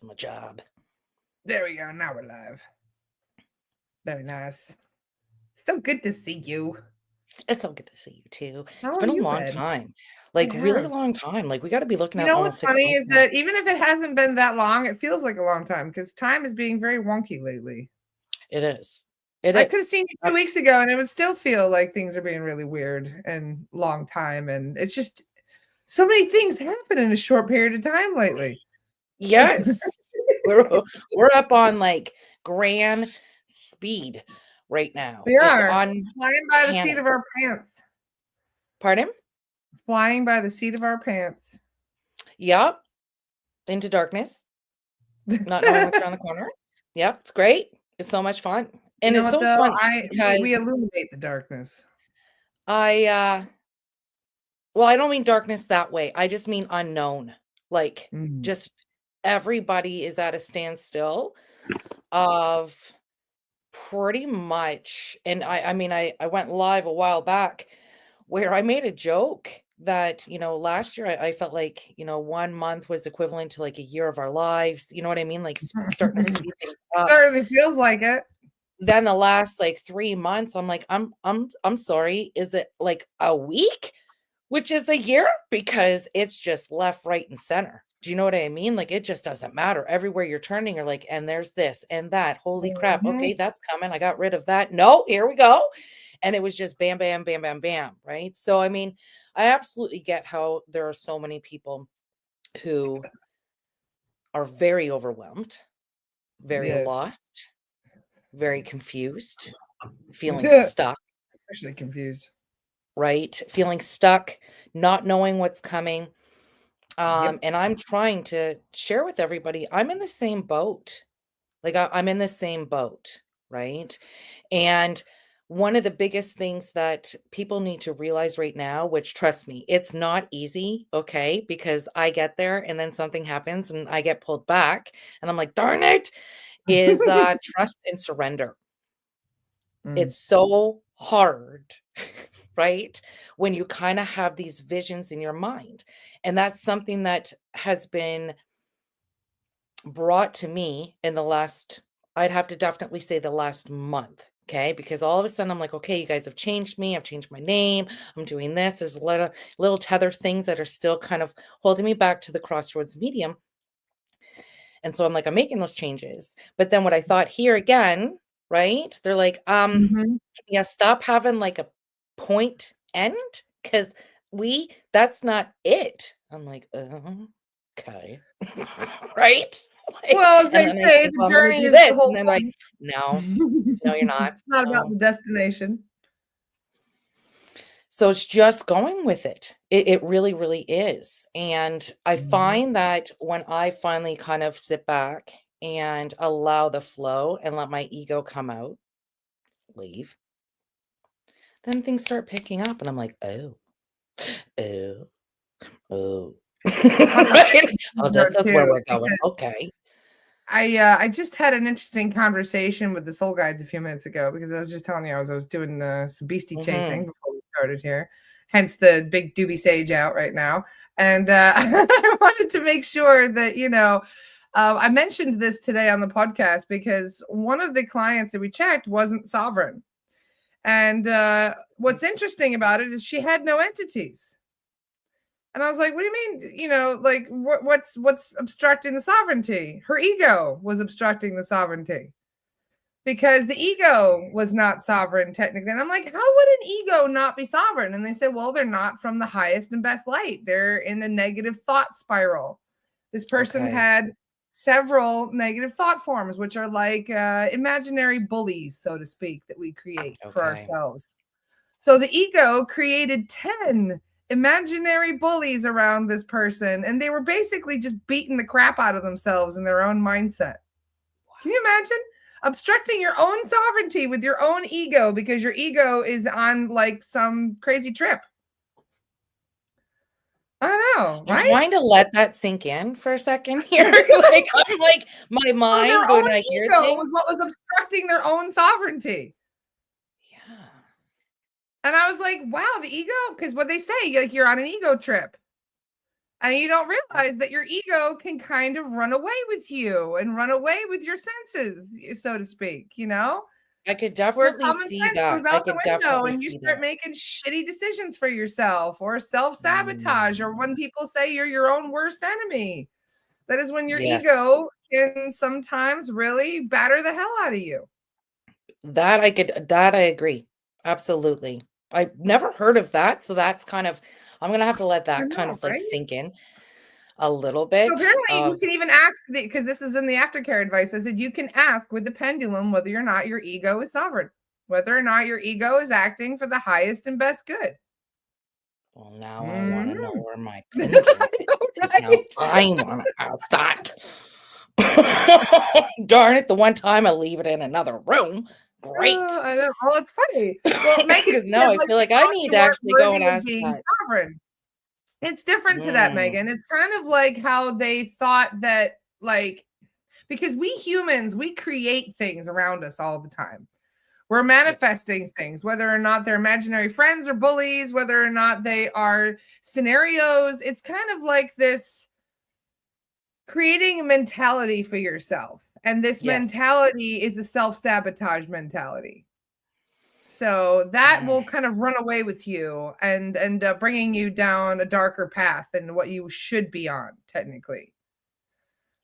That's my job. There we go. Now we're live. Very nice. So good to see you. It's so good to see you too. It's How have been a you long been? time, It like really has. long time. Like we got to be looking You at know what's almost six funny months is now. that even if it hasn't been that long, it feels like a long time because time is being very wonky lately. It is. It I could have is. seen you 2 weeks ago and it would still feel like things are being really weird and long time. And it's just so many things happen in a short period of time lately. Yes. We're up on like grand speed right now. We It's are on flying by the seat cannon. of our pants. Pardon? Flying by the seat of our pants. Yep. Into darkness, not knowing what's around the corner. Yep, it's great. It's so much fun. You And know it's what so though? funny We because illuminate the darkness. I well, I don't mean darkness that way. I just mean unknown. Like Mm. just everybody is at a standstill of pretty much. And I mean I went live a while back where I made a joke that, last year I felt like, 1 month was equivalent to like a year of our lives. You know what I mean? Like starting to speed things up. Certainly feels like it. Then the last like 3 months, I'm like, I'm sorry. Is it like a week? Which is a year? Because it's just left, right, and center. Do you know what I mean? Like, it just doesn't matter. Everywhere you're turning, you're like, and there's this and that. Holy crap. Mhm. Okay, that's coming. I got rid of that. No, here we go. And it was just bam, bam, bam, bam, bam. Right. So, I mean, I absolutely get how there are so many people who are very overwhelmed, very Yes. lost, very confused, feeling stuck, Especially confused. right? Feeling stuck, not knowing what's coming. Yep. And I'm trying to share with everybody, I'm in the same boat. Like I'm in the same boat, right? And one of the biggest things that people need to realize right now, which trust me, it's not easy, okay? Because I get there and then something happens and I get pulled back and I'm like, darn it, is trust and surrender. Mm. It's so hard, right? When you kind of have these visions in your mind. And that's something that has been brought to me in the last, I'd have to definitely say the last month. Okay. Because all of a sudden I'm like, okay, you guys have changed me. I've changed my name. I'm doing this. There's a lot of little tether things that are still kind of holding me back to the crossroads medium. And so I'm like, I'm making those changes. But then what I thought here again, right? They're like, Mhm. yeah, stop having like a point end because that's not it. I'm like, okay. Right? Like, Well, as and they then I say, think, the well, I'm gonna journey do is the this. And whole then like, point. no, no, you're not. It's not about No. the destination. So it's just going with it. It really, really is. And I Mhm. find that when I finally kind of sit back and allow the flow and let my ego come out, leave, then things start picking up. And I'm like, oh, oh, oh. Sometimes Right? Oh, this hard is too where we're going. because Okay. I just had an interesting conversation with the Soul Guides a few minutes ago because I was just telling you I was doing some beastie chasing Hmm. before we started here, hence the big doobie sage out right now, and I wanted to make sure that I mentioned this today on the podcast because one of the clients that we checked wasn't sovereign, and what's interesting about it is she had no entities. And I was like, "What do you mean? Like what's obstructing the sovereignty? Her ego was obstructing the sovereignty because the ego was not sovereign technically." And I'm like, "How would an ego not be sovereign?" And they said, "Well, they're not from the highest and best light. They're in a negative thought spiral." This person Okay. had several negative thought forms, which are like imaginary bullies, so to speak, that we create for Okay. ourselves. So the ego created 10 imaginary bullies around this person, and they were basically just beating the crap out of themselves in their own mindset. Can you imagine? Obstructing your own sovereignty with your own ego because your ego is on like some crazy trip. I know, I'm right? trying to let that sink in for a second here. Like, I'm like, my So their mind, when own I hear ego things, was what was obstructing their own sovereignty. yeah. And I was like, wow, the ego, because what they say, like you're on an ego trip. And you don't realize that your ego can kind of run away with you and run away with your senses, so to speak, I could where definitely common see sense goes that. I out the could window definitely and you see start that. making shitty decisions for yourself or self-sabotage, or when Mm, people say you're your own worst enemy. That is when your yes. ego can sometimes really batter the hell out of you. That I agree. Absolutely. I never heard of that, so that's kind of I'm gonna have to let I that kind know, of, like, right? sink in a little So bit apparently you of can even ask, because this is in the aftercare advice. I said you can ask with the pendulum whether or not your ego is sovereign, whether or not your ego is acting for the highest and best good. well, now I wanna know Mhm. where my I pendulum know, is. Now right? I wanna ask that. Darn it, the one time I leave it in another room. Great. I know. Well, it's funny. Well, Megan Because said, now I like, feel you like I thought need you to weren't actually go and worthy of ask being that. sovereign. It's different to that, Mm, Megan. It's kind of like how they thought that, like, because we humans, we create things around us all the time. We're yeah. manifesting things, whether or not they're imaginary friends or bullies, whether or not they are scenarios. It's kind of like this creating a mentality for yourself. And this Yes. mentality is a self sabotage mentality. So that Mm. will kind of run away with you and end up bringing you down a darker path than what you should be on, technically.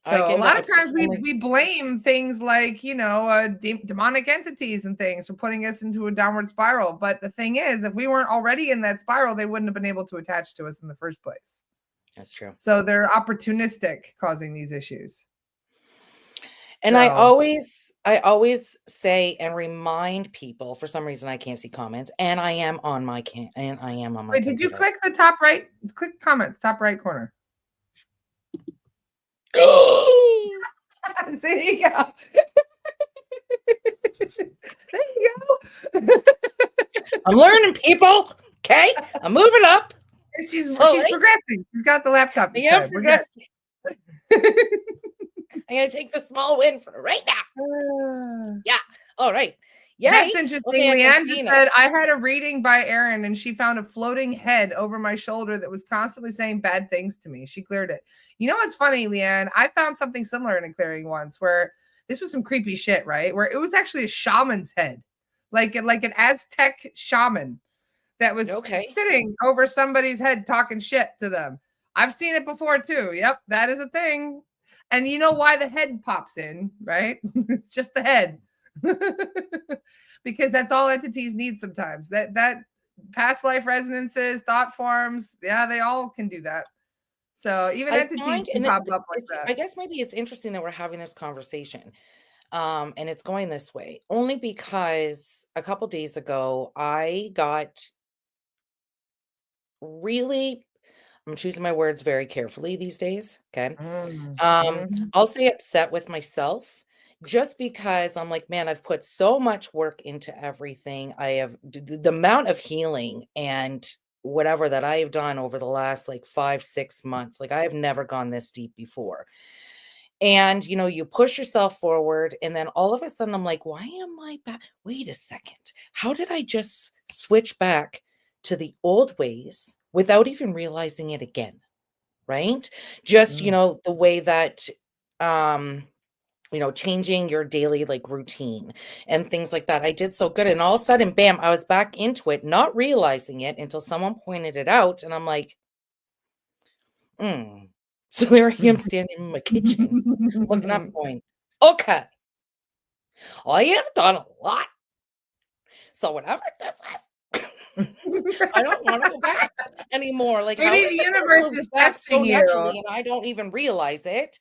I So a can lot I of times we only we blame things like, demonic entities and things for putting us into a downward spiral. But the thing is, if we weren't already in that spiral, they wouldn't have been able to attach to us in the first place. that's true. So they're opportunistic, causing these issues. And So I always say and remind people, for some reason I can't see comments, and I am on my wait, did you computer. click the top right? Click comments, top right corner. There you go. There you go. I'm learning, people. Okay, I'm moving up She's slowly. progressing. She's got the laptop I this am time. We're good. progressing. I'm gonna take the small win for right now. Yeah. All right. Yay. That's interesting. Okay, I can Leanne see just now. said, I had a reading by Erin and she found a floating head over my shoulder that was constantly saying bad things to me. She cleared it. You know what's funny, Leanne? I found something similar in a clearing once where this was some creepy shit, right? Where it was actually a shaman's head, like an Aztec shaman that was Okay. sitting over somebody's head talking shit to them. I've seen it before too. Yep, that is a thing. And you know why the head pops in, right? It's just the head. Because that's all entities need sometimes. That past life resonances, thought forms, yeah, they all can do that. So even I entities find can and pop up like it's that. I guess maybe it's interesting that we're having this conversation. And it's going this way only because a couple days ago I got really I'm choosing my words very carefully these days, okay? Mm, Um, mhm, I'll say upset with myself just because I'm like, "Man, I've put so much work into everything. I have the amount of healing and whatever that I have done over the last, like, 5, 6 months, like, I have never gone this deep before." And, you push yourself forward, and then all of a sudden, I'm like, "Why am I back? Wait a second. How did I just switch back to the old ways without even realizing it again?" Right? Just, mm. the way that, um, changing your daily like routine and things like that. I did so good. And all of a sudden, bam, I was back into it, not realizing it until someone pointed it out. And I'm like, mm. So there I am standing in my kitchen looking up, going, okay, I have done a lot. So whatever this is, I don't want to go back anymore. Like, how Maybe is the it that it universe goes is back so testing you. naturally and I don't even realize it?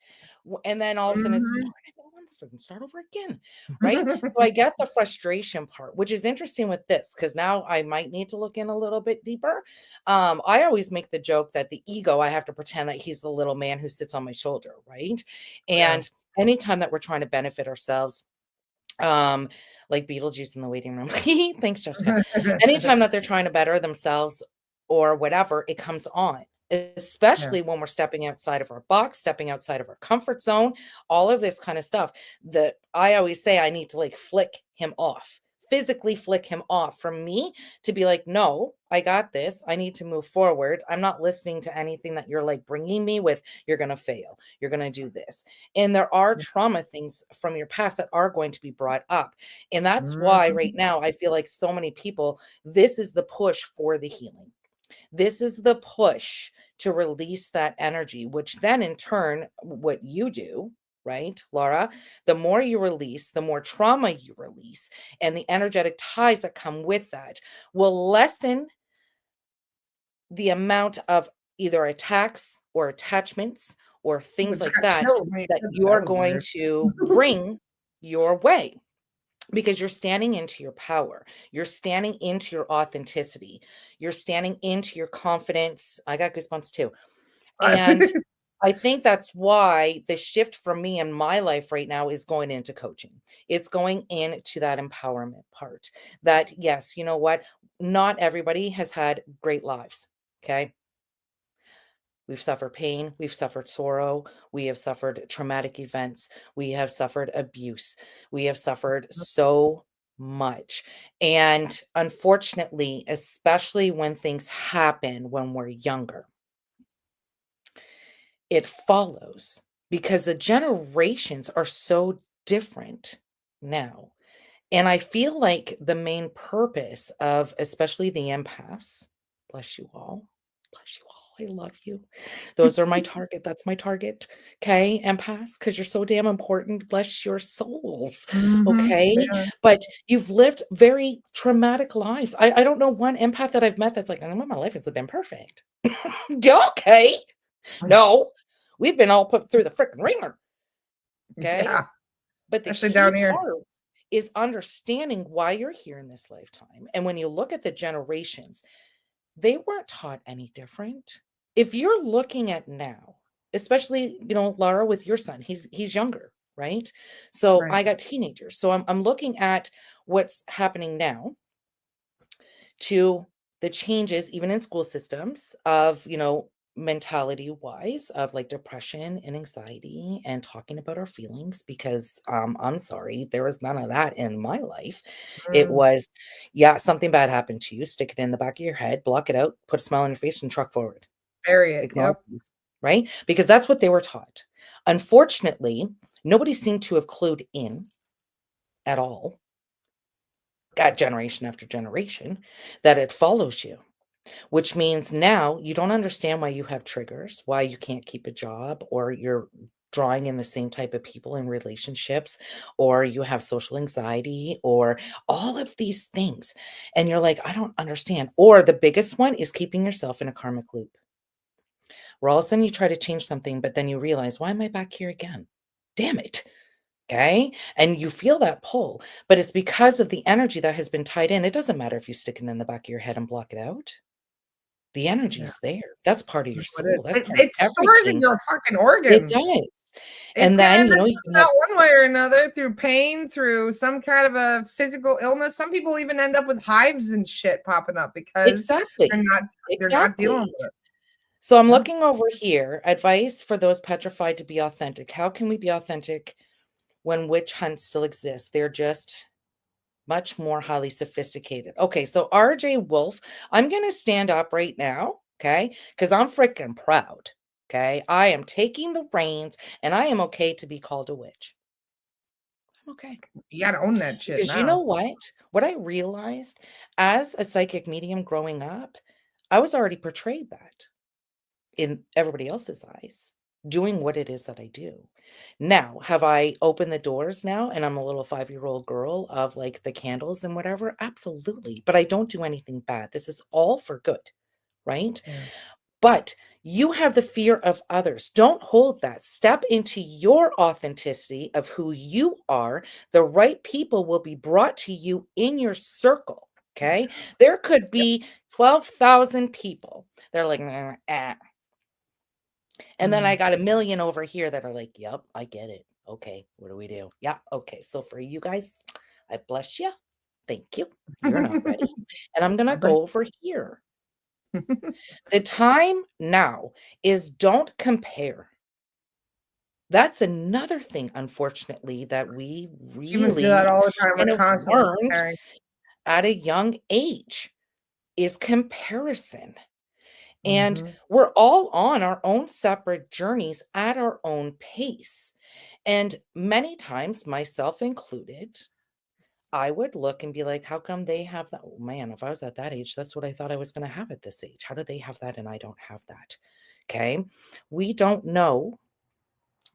And then all of a sudden it's, Mhm. darn it, I want to freaking start over again. Right. So I get the frustration part, which is interesting with this because now I might need to look in a little bit deeper. I always make the joke that the ego, I have to pretend that he's the little man who sits on my shoulder. Right. Yeah. And anytime that we're trying to benefit ourselves, um, like Beetlejuice in the waiting room. Thanks, Jessica. Anytime that they're trying to better themselves or whatever, it comes on, Yeah. especially when we're stepping outside of our box, stepping outside of our comfort zone, all of this kind of stuff that I always say I need to like flick him off. physically flick him off. For me to be like, no, I got this. I need to move forward. I'm not listening to anything that you're like bringing me with. You're going to fail. You're going to do this. And there are Yeah. trauma things from your past that are going to be brought up. And that's why right Mhm. now I feel like so many people, this is the push for the healing. This is the push to release that energy, which then in turn, what you do, right, Laura, the more you release, the more trauma you release, and the energetic ties that come with that will lessen the amount of either attacks or attachments or Ooh, I things just like got that chills when you that said that. you're That was going weird. to bring your way because you're standing into your power. You're standing into your authenticity. You're standing into your confidence. I got goosebumps too. And I think that's why the shift for me in my life right now is going into coaching. It's going into that empowerment part. That, yes, you know what? Not everybody has had great lives. Okay. We've suffered pain, we've suffered sorrow, we have suffered traumatic events, we have suffered abuse, we have suffered so much. And unfortunately, especially when things happen when we're younger, it follows because the generations are so different now. And I feel like the main purpose of especially the empaths, bless you all, bless you all, I love you. Those are my target. That's my target. Okay, empaths, because you're so damn important. Bless your souls. Mhm. Okay. Yeah. But you've lived very traumatic lives. I don't know one empath that I've met that's like, my life has been perfect. Yeah, okay. No, we've been all put through the freaking ringer. Okay. Yeah, But the especially key down here. part is understanding why you're here in this lifetime. And when you look at the generations, they weren't taught any different. If you're looking at now, especially, Laura, with your son, he's younger, right? So Right. I got teenagers. So I'm looking at what's happening now to the changes even in school systems of mentality wise of like depression and anxiety and talking about our feelings because I'm sorry, there was none of that in my life. It Mm, was, yeah, something bad happened to you, stick it in the back of your head, block it out, put a smile on your face and truck forward, bury it. ignore Yep. things, right? Because that's what they were taught. Unfortunately, nobody seemed to have clued in at all, got generation after generation, that it follows you, which means now you don't understand why you have triggers, why you can't keep a job, or you're drawing in the same type of people in relationships, or you have social anxiety, or all of these things. And you're like, I don't understand. Or the biggest one is keeping yourself in a karmic loop where all of a sudden you try to change something, but then you realize, why am I back here again? Damn it. Okay. And you feel that pull, but it's because of the energy that has been tied in. It doesn't matter if you stick it in the back of your head and block it out. The Yeah. energy's there. That's part of your What is soul. That's it part of it stores in everything. your fucking It organs. does. It's And gonna then, end up you can coming have out one way or another through pain, through some kind of a physical illness. Some people even end up with hives and shit popping up because they're exactly. not they're not dealing Exactly. with it. So I'm Yeah. looking over here, advice for those petrified to be authentic. How can we be authentic when witch hunts still exist? They're just much more highly sophisticated. Okay, so RJ Wolf, I'm going to stand up right now, okay? Because I'm freaking proud, okay? I am taking the reins and I am okay to be called a witch. I'm okay. You gotta own that shit Because you know now. what? What I realized as a psychic medium growing up, I was already portrayed that in everybody else's eyes, doing what it is that I do. Now, have I opened the doors now and I'm a little 5-year-old girl of like the candles and whatever? Absolutely. But I don't do anything bad. This is all for good, right? Yeah. But you have the fear of others. Don't hold that. Step into your authenticity of who you are. The right people will be brought to you in your circle. Okay. There could Yep. be 12,000 people. They're like, "Nah, ah." And then I Mm. got a million over here that are like, yep, I get it. Okay. What do we do? Yeah. Okay. So for you guys, I bless you. Thank you. You're not ready. And I'm going to God go bless over here. The time now is don't compare. That's another thing, unfortunately, that we Humans do that really all the time. We're kind of constantly learned comparing. at a young age is comparison. And Mhm. we're all on our own separate journeys at our own pace. And many times, myself included, I would look and be like, how come they have that? Oh man, if I was at that age, that's what I thought I was going to have at this age. How do they have that and I don't have that? Okay. We don't know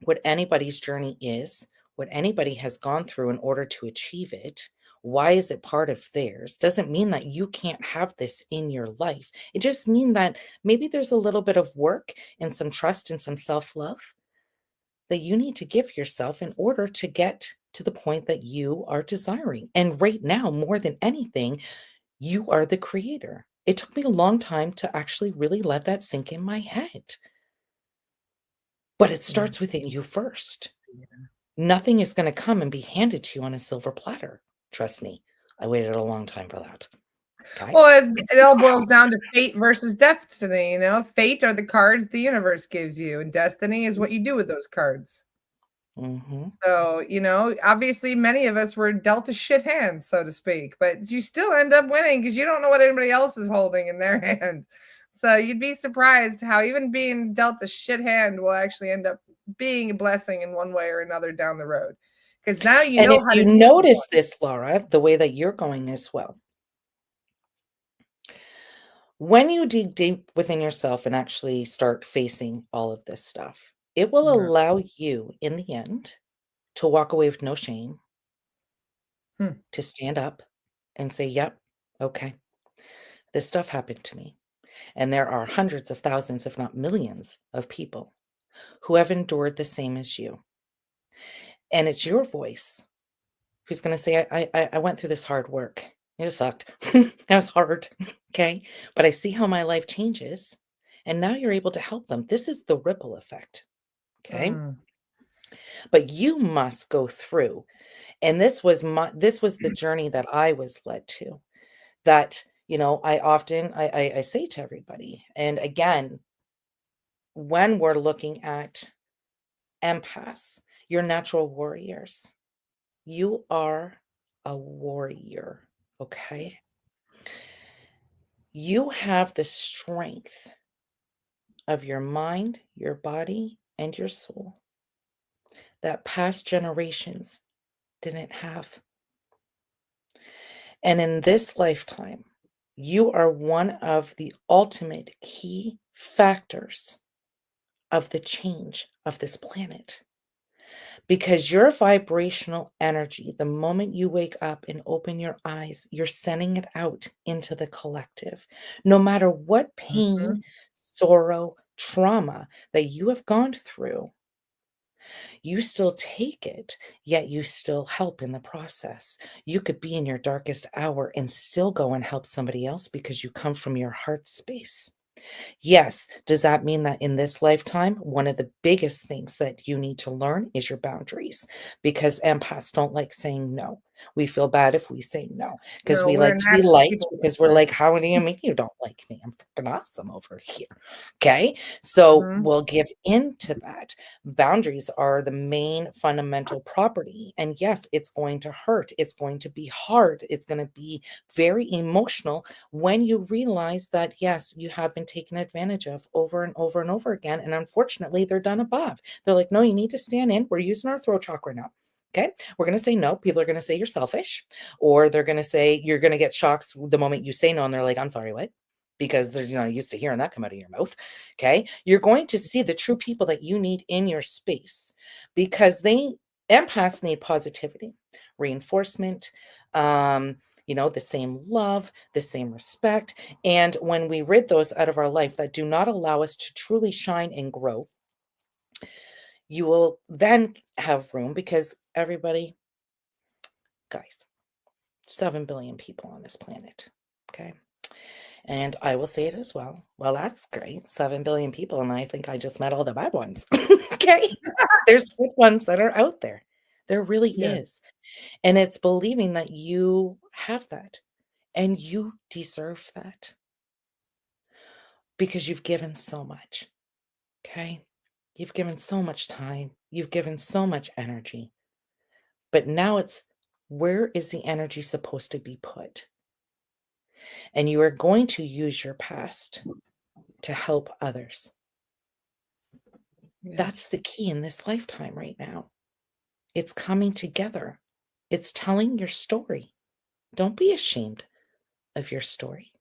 what anybody's journey is, what anybody has gone through in order to achieve it. Why is it part of theirs? Doesn't mean that you can't have this in your life. It just means that maybe there's a little bit of work and some trust and some self love that you need to give yourself in order to get to the point that you are desiring. And right now, more than anything, you are the creator. It took me a long time to actually really let that sink in my head, but it Yeah. starts within you first. Nothing is gonna come and be handed to you on a silver platter. Trust me, I waited a long time for that, okay? Well, it all boils down to fate versus destiny, you know? Fate are the cards the universe gives you, and destiny is what you do with those cards. Mhm. So, obviously many of us were dealt a shit hand, so to speak, but you still end up winning because you don't know what anybody else is holding in their hand. So you'd be surprised how even being dealt a shit hand will actually end up being a blessing in one way or another down the road. Because now you And know if how to you use the notice coin. this, Laura, the way that you're going as well, when you dig deep within yourself and actually start facing all of this stuff, it will Yeah. allow you, in the end, to walk away with no shame, Hmm. to stand up and say, "Yep, okay, this stuff happened to me." And there are hundreds of thousands, if not millions, of people who have endured the same as you. And it's your voice who's gonna say, I went through this hard work. It sucked. It was hard, okay? But I see how my life changes, and now you're able to help them. This is the ripple effect, okay? Mm. But you must go through, and this was the journey that I was led to, that, I often I say to everybody, and again, when we're looking at empaths, you're natural warriors. You are a warrior, okay? You have the strength of your mind, your body, and your soul that past generations didn't have. And in this lifetime, you are one of the ultimate key factors of the change of this planet. Because your vibrational energy, the moment you wake up and open your eyes, you're sending it out into the collective. No matter what pain, Mhm. sorrow, trauma that you have gone through, you still take it, yet you still help in the process. You could be in your darkest hour and still go and help somebody else because you come from your heart space. Yes. Does that mean that in this lifetime, one of the biggest things that you need to learn is your boundaries? Because empaths don't like saying no. We feel bad if we say no because No, we we're like to be natural liked people because we're like, pleasers. how do you mean you don't like me? I'm freaking awesome over here. Okay. So Mhm. we'll give into that. Boundaries are the main fundamental property. And yes, it's going to hurt. It's going to be hard. It's going to be very emotional when you realize that, yes, you have been taken advantage of over and over and over again. And unfortunately, they're done above. They're like, no, you need to stand in. We're using our throat chakra now. Okay. We're going to say no. People are going to say you're selfish, or they're going to say you're going to get shocks the moment you say no. And they're like, I'm sorry, what? Because they're, used to hearing that come out of your mouth. Okay. You're going to see the true people that you need in your space because empaths need positivity, reinforcement, the same love, the same respect. And when we rid those out of our life that do not allow us to truly shine and grow, you will then have room because everybody, guys, 7 billion people on this planet. Okay. And I will say it as well. Well, that's great. 7 billion people. And I think I just met all the bad ones. Okay. There's good ones that are out there. There really Yes. is. And it's believing that you have that and you deserve that because you've given so much. Okay. You've given so much time. You've given so much energy, but now it's where is the energy supposed to be put? And you are going to use your past to help others. That's Yes. the key in this lifetime right now. It's coming together. It's telling your story. Don't be ashamed of your story.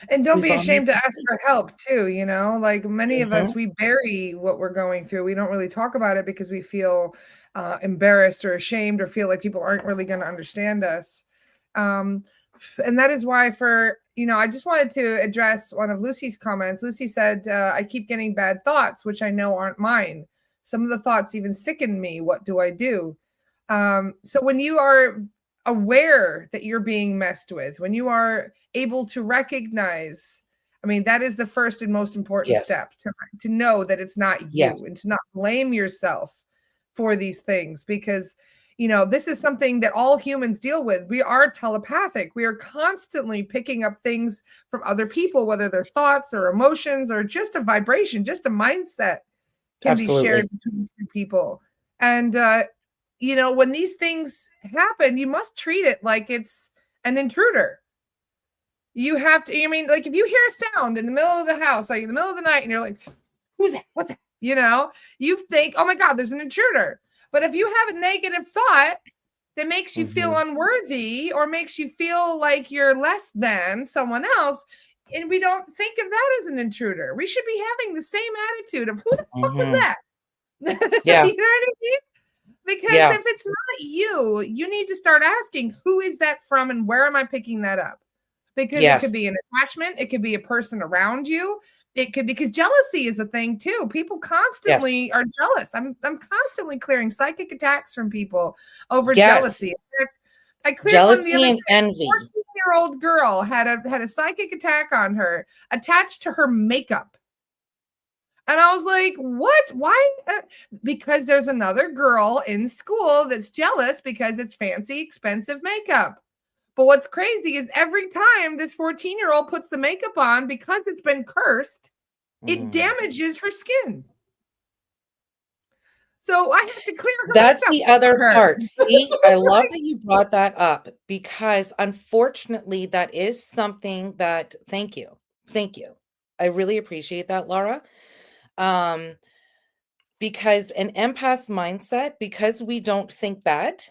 And don't We've be all made ashamed to ask for mistakes. help too, you know? Like many of us, Mhm. we bury what we're going through. We don't really talk about it because we feel embarrassed or ashamed or feel like people aren't really going to understand us. Um, and that is why I just wanted to address one of Lucy's comments. Lucy said, I keep getting bad thoughts, which I know aren't mine. Some of the thoughts even sicken me. What do I do? So when you are aware that you're being messed with, when you are able to recognize, I mean, that is the first and most important Yes. step to know that it's not you Yes. and to not blame yourself for these things because this is something that all humans deal with. We are telepathic. We are constantly picking up things from other people, whether they're thoughts or emotions or just a vibration, just a mindset can be Absolutely. shared between two people. And when these things happen, you must treat it like it's an intruder. You have to, I mean, like if you hear a sound in the middle of the house, like in the middle of the night, and you're like, who's that? What's that? You think, oh my God, there's an intruder. But if you have a negative thought that makes you feel Mhm. unworthy or makes you feel like you're less than someone else, and we don't think of that as an intruder, we should be having the same attitude of who the fuck was Mhm. that? Yeah. You know what I mean? Because Yeah. if it's not you, you need to start asking, who is that from and where am I picking that up? Because it could Yes. be an attachment, it could be a person around you. It could because jealousy is a thing too. People Yes. constantly are jealous. I'm constantly clearing psychic attacks from people over Yes. jealousy. I cleared one the Jealousy other and day. envy. 14-year-old girl had a psychic attack on her attached to her makeup. And I was like, what? Why? Because there's another girl in school that's jealous because it's fancy, expensive makeup. But what's crazy is every time this 14-year-old puts the makeup on, because it's been cursed, it Mm. damages her skin. So I have to clear her That's makeup the for other her. part. See, I love that you brought that up because unfortunately, that is something that thank you. Thank you. I really appreciate that, Laura. Um, because an empath's mindset, because we don't think bad,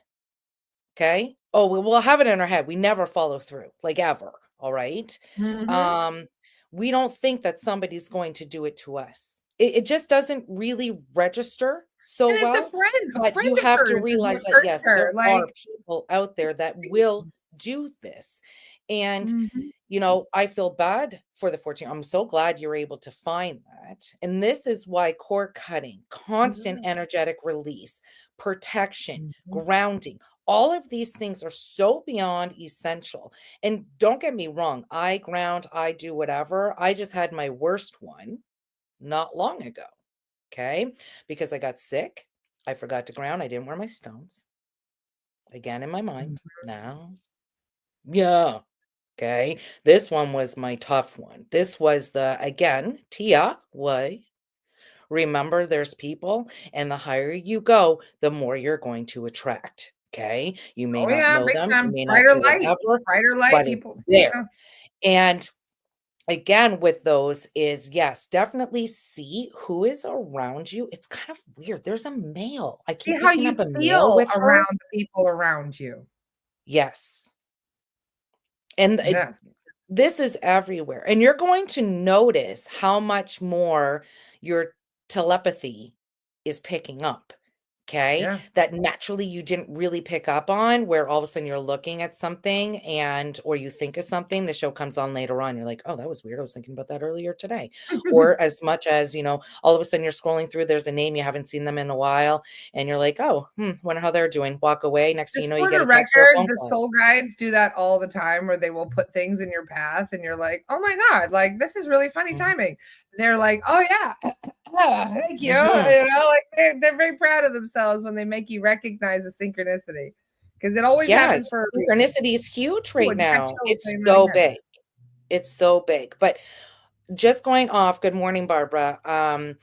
okay? Oh, we'll have it in our head. We never follow through, like ever. All right. Mhm. Um, we don't think that somebody's going to do it to us. It just doesn't really register so And it's a well. friend. A But friend you of have to hers is realize what that, cursed yes, there her. are Like, people out there that will do this. And, mhm, I feel bad for the 14. I'm so glad you're able to find that. And this is why cord cutting, constant yeah, energetic release, protection, mhm, grounding, all of these things are so beyond essential. And don't get me wrong, I ground, I do whatever. I just had my worst one not long ago. Okay. Because I got sick. I forgot to ground. I didn't wear my stones. Again in my mind. mhm. Now, yeah. Okay. This one was my tough one. This was again, Tia way. Remember, there's people, and the higher you go, the more you're going to attract. Okay. You may Oh not yeah, know big them, you time. may not Brighter do light. whatever, Brighter light but it's people. there. Yeah. And again, with those is yes, definitely see who is around you. It's kind of weird. There's a male. I See keep how picking you up a male feel with her. around the people around you. Yes. And Yes. this is everywhere. And you're going to notice how much more your telepathy is picking up. Okay. Yeah. That naturally you didn't really pick up on, where all of a sudden you're looking at something or you think of something, the show comes on later on. You're like, oh, that was weird. I was thinking about that earlier today. Or as much as, all of a sudden you're scrolling through, there's a name, you haven't seen them in a while, and you're like, oh, wonder how they're doing. Walk away. Next thing you Just know, you for get the a text or a record, phone the call. soul guides do that all the time where they will put things in your path and you're like, "Oh my God, like this is really funny Mhm. timing." They're like, "Oh yeah. Thank you." Mhm. Like they're very proud of themselves when they make you recognize a synchronicity because it always happens Yes, for a reason. synchronicity is huge Ooh, I right just got now. chills It's saying that so again. big. It's so big. But just going off, good morning, Barbara.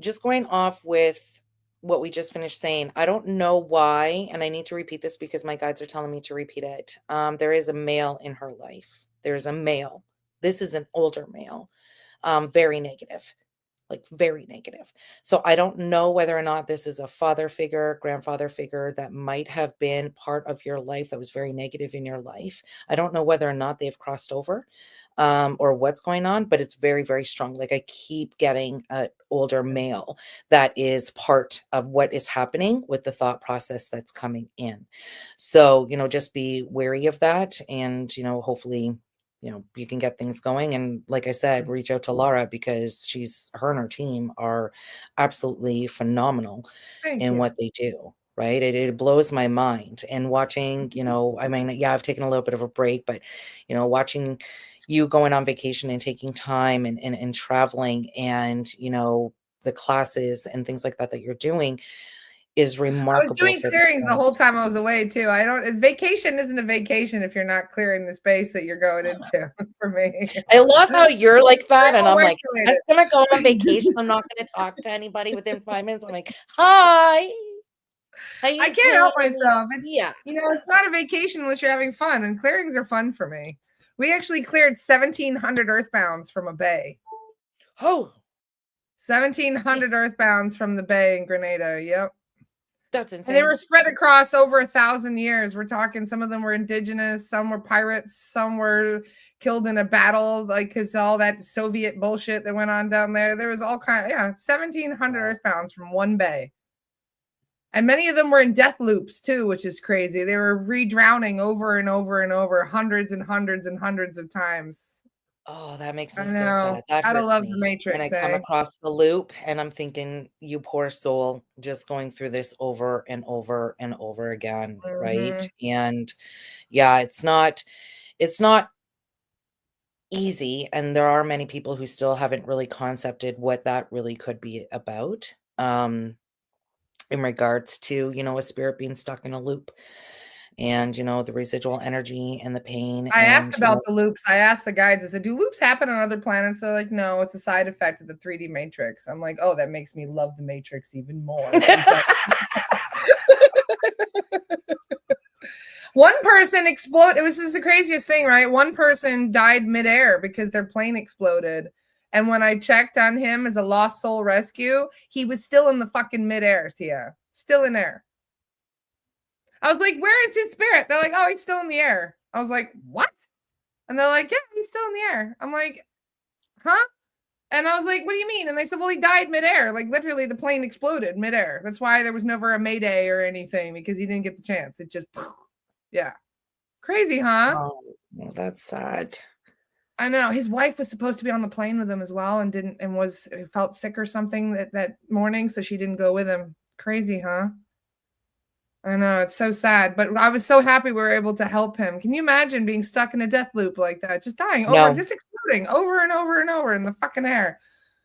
Just going off with what we just finished saying. I don't know why, and I need to repeat this because my guides are telling me to repeat it. There is a male in her life. There's a male. This is an older male, very negative, like very negative. So I don't know whether or not this is a father figure, grandfather figure that might have been part of your life that was very negative in your life. I don't know whether or not they've crossed over, or what's going on, but it's very, very strong. Like I keep getting an older male that is part of what is happening with the thought process that's coming in. So, just be wary of that. And, hopefully, you can get things going. And like I said, reach out to Laura because her and her team are absolutely phenomenal Thank in you. what they do. Right. It blows my mind. And watching, I mean, yeah, I've taken a little bit of a break, but, watching you going on vacation and taking time and traveling and, the classes and things like that that you're doing is I was remarkable doing for this clearings the point. whole time I was away too. I don't vacation isn't a vacation if you're not clearing the space that you're going into for me. I love how you're like Very that, and well I'm like, "I'm regulated. just gonna go on vacation, I'm not gonna talk to anybody within 5 minutes." I'm like, "Hi, how I you can't help doing?" myself. Yeah. It's not a vacation unless you're having fun, and clearings are fun for me. We actually cleared 1,700 earthbounds from a bay. Oh, yeah, 1,700 earthbounds from the bay in Grenada. Yep. that's And they insane. were spread across over 1,000 years. We're talking some of them were indigenous, some were pirates, some were killed in a battle, like because all that Soviet bullshit that went on down there. There was all kind of 1,700 Wow. earthbounds from one bay. And many of them were in death loops too, which is crazy. They were re-drowning over and over and over, hundreds and hundreds and hundreds of times. Oh, that makes I me so know. sad. That Gotta hurts love the me when I Matrix, come eh? across the loop and I'm thinking, "You poor soul, just going through this over and over and over again," right? Mhm. And, yeah, it's not easy, and there are many people who still haven't really concepted what that really could be about, in regards to, a spirit being stuck in a loop and, the residual energy and the pain I asked and, about the loops. I asked the guides, I said, "Do loops happen on other planets?" They're like, "No, it's a side effect of the 3D Matrix." I'm like, "Oh, that makes me love the Matrix even more." Let me tell One person exploded. It was just the craziest thing, right? One person died midair because their plane exploded. And when I checked on him as a lost soul rescue, he was still in the fucking midair, Tia. Still in air. I was like, "Where is his spirit?" They're like, "Oh, he's still in the air." I was like, "What?" And they're like, "Yeah, he's still in the air." I'm like, "Huh?" And I was like, "What do you mean?" And they said, "Well, he died midair. Like literally the plane exploded midair. That's why there was never a mayday or anything because he didn't get the chance. It just yeah. Crazy, huh? Oh, well, that's sad. I know. His wife was supposed to be on the plane with him as well and didn't and felt sick or something that morning, so she didn't go with him. Crazy, huh? I know, it's so sad, but I was so happy we were able to help him. Can you imagine being stuck in a death loop like that? Just dying over, No, just exploding over and over and over in the fucking air.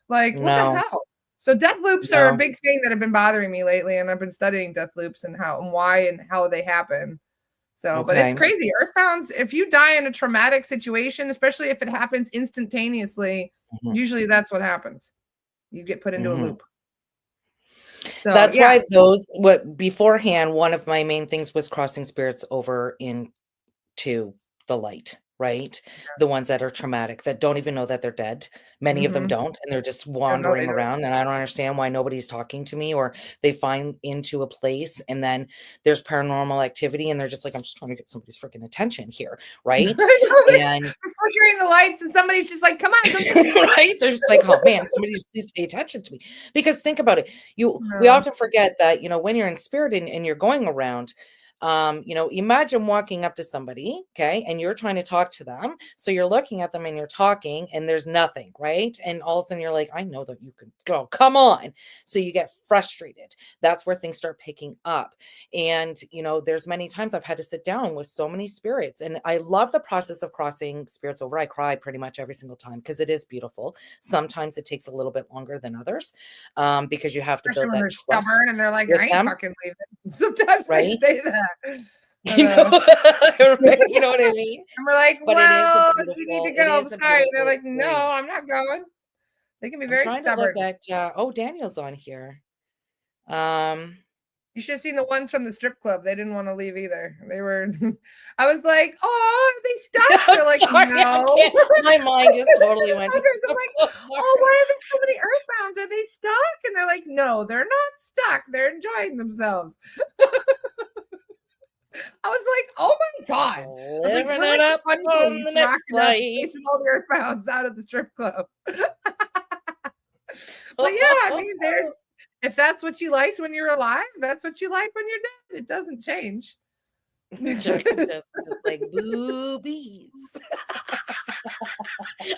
Like, what the no, hell? So death loops are a no. big thing that have been bothering me lately, and I've been studying death loops and how and why and how they happen. So, but it's Okay. crazy. Earthbounds, if you die in a traumatic situation, especially if it happens instantaneously, Mhm, usually that's what happens. You get put into a mhm. loop. So, That's yeah. why beforehand, one of my main things was crossing spirits over in to the light, right? The ones that are traumatic, that don't even know that they're dead. Many of them Mhm. don't, and they're just Yeah, no, they wandering don't. around, and I don't understand why nobody's talking to me, or they find into a place, and then there's paranormal activity, and they're just like, "I'm just trying to get somebody's freaking attention here," I right? know, And it's flickering the lights and somebody's just like, "Come on, come see." right? They're just like, "Oh, man, somebody just please pay attention to me." Because think about it, we No. often forget that, when you're in spirit and you're going around, imagine walking up to somebody, okay, and you're trying to talk to them. So you're looking at them and you're talking, and there's nothing, right? And all of a sudden you're like, "I know that you can go, come on." So you get frustrated. That's where things start picking up. And, there's many times I've had to sit down with so many spirits. And I love the process of crossing spirits over. I cry pretty much every single time because it is beautiful. Sometimes it takes a little bit longer than others, because you have to Especially build when that they're trust stubborn and they're like, with "I ain't them, fucking leaving." Sometimes they right? say that. I You know, know. right, you know what I mean? And we're like, But it is a "Well, you need to beautiful it go. I'm is a sorry." They're beautiful like, "No, experience. I'm not going." They can be I'm very trying to look stubborn. at, oh, Daniel's on here. Um, You should have seen the ones from the strip club. They didn't want to leave either. They were I was like, "Oh, are they stuck?" I'm They're like, sorry, I "No." can't. My mind just totally went to I'm strip like, club, "Oh, sorry. why are there so many earthbounds? Are they stuck?" And they're like, "No, they're not stuck. They're enjoying themselves." I was like, "Oh my god." I was like, Living "We're it like the up fun on the police next rocking up, life. chasing all the earthbounds out of the strip club." But yeah, I mean, they're if that's what you liked when you're alive, that's what you like when you're dead. It doesn't change. Just like boobies.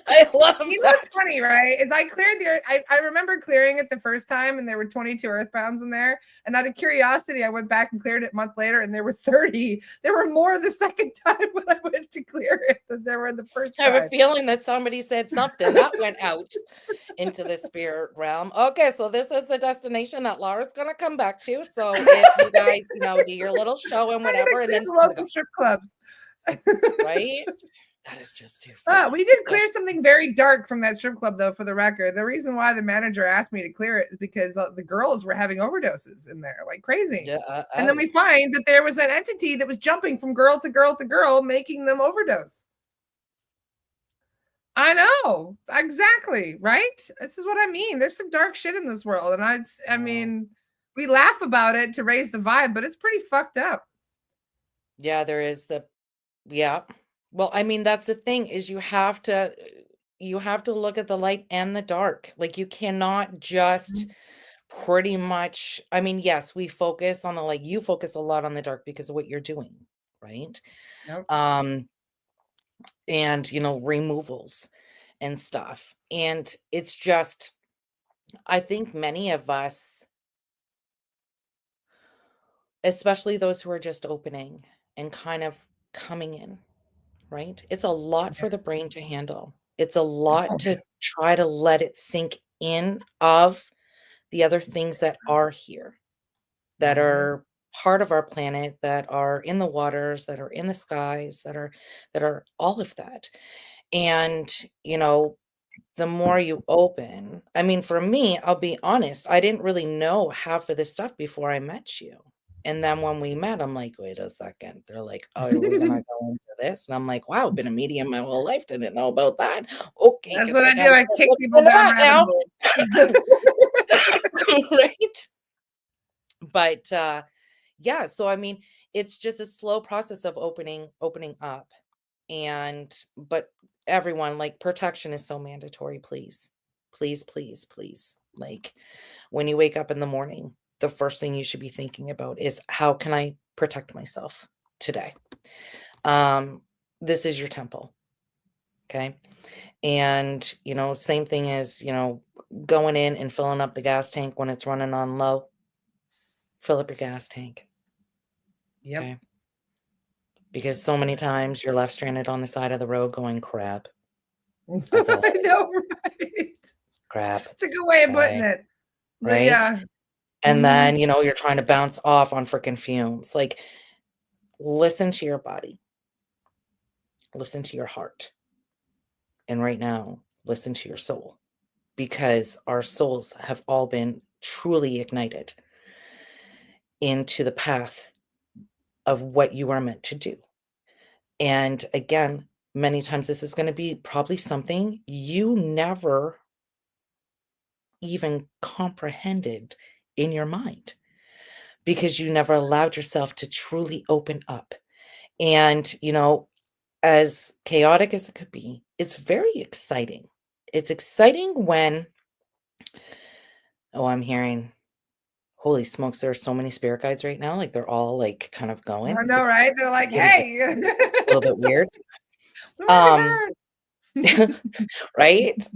I love You know what's that. funny, right? Is I cleared the I remember clearing it the first time and there were 22 earthbounds in there. And out of curiosity, I went back and cleared it a month later and there were 30. There were more the second time when I went to clear it than there were the first I have a time. feeling that somebody said something that went out into the spirit realm. Okay, so this is the destination that Laura's gonna come back to. So if you guys, do your little show and I'm gonna whatever, and clear then the she's gonna local go, strip clubs. right? That is just too funny. We did That's clear something very dark from that strip club, though, for the record. The reason why the manager asked me to clear it is because the girls were having overdoses in there like crazy. yeah. And then we find that there was an entity that was jumping from girl to girl to girl, making them overdose. I know. Exactly. Right? This is what I mean. There's some dark shit in this world. And I Wow. mean, we laugh about it to raise the vibe, but it's pretty fucked up. Yeah, there is yeah. Well, I mean, that's the thing is you have to look at the light and the dark. Like you cannot just Mhm. pretty much, I mean, yes, we focus on the light. You focus a lot on the dark because of what you're doing, right? Yep. Um, and removals and stuff. And it's just, I think many of us, especially those who are just opening and kind of coming in, right? It's a lot Yeah. for the brain to handle. It's a lot Oh, yeah. to try to let it sink in of the other things that are here, that Mhm. are part of our planet, that are in the waters, that are in the skies, that are all of that. And, you know, the more you open, I mean, for me, I'll be honest, I didn't really know half of this stuff before I met you. And then when we met, I'm like, wait a second. They're like, oh, are we gonna go into this? And I'm like, wow, I've been a medium my whole life, didn't know about that. Okay, That's guess what I I do. gotta I start kick looking people into down that rabbit now. holes. Right? But yeah, so I mean, it's just a slow process of opening up. And but everyone, like, protection is so mandatory, please. Please, please, please. Like, when you wake up in the morning, the first thing you should be thinking about is how can I protect myself today? Um, this is your temple, okay? And, same thing as, going in and filling up the gas tank when it's running on low. Fill up your gas tank, Yep. okay? Because so many times you're left stranded on the side of the road going, "Crap." That's all I I got. know, right? Crap, It's a good way of putting okay, it. But right? yeah. And Mhm. then, you're trying to bounce off on freaking fumes. Like, listen to your body, listen to your heart, and right now, listen to your soul, because our souls have all been truly ignited into the path of what you are meant to do. And again, many times this is gonna be probably something you never even comprehended in your mind because you never allowed yourself to truly open up. And, as chaotic as it could be, it's very exciting. It's exciting when, oh, I'm hearing, holy smokes, there are so many spirit guides right now. Like they're all like kind of I going. know, It's right? They're like, a little bit, "Hey, a little bit weird. what have Um, I heard?" right?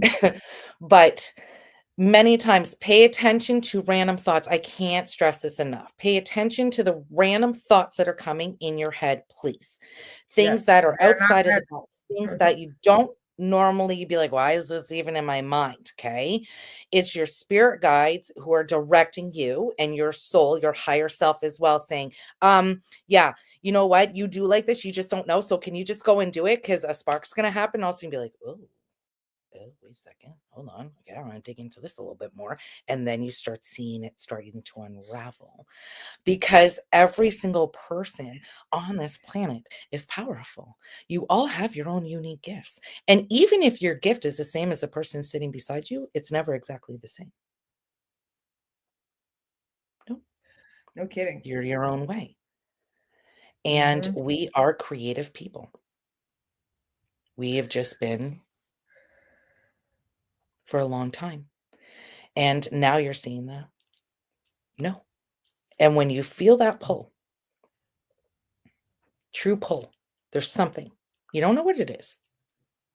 But many times, pay attention to random thoughts. I can't stress this enough. Pay attention to the random thoughts that are coming in your head, please. Things Yes, that are they're not outside of the bad. box, things that you don't normally be like, why is this even in my mind? Okay. It's your spirit guides who are directing you and your soul, your higher self as well, saying, yeah, you know what? You do like this, you just don't know. So can you just go and do it? Because a spark's gonna happen. Also, you be like, oh. oh, wait a second, hold on. Okay, I want to dig into this a little bit more. And then you start seeing it starting to unravel because every single person on this planet is powerful. You all have your own unique gifts. And even if your gift is the same as the person sitting beside you, it's never exactly the same. No, No kidding. you're your own way. And Mhm. we are creative people. We have just been for a long time. And now you're seeing that. No. And when you feel that pull, true pull, there's something. You don't know what it is.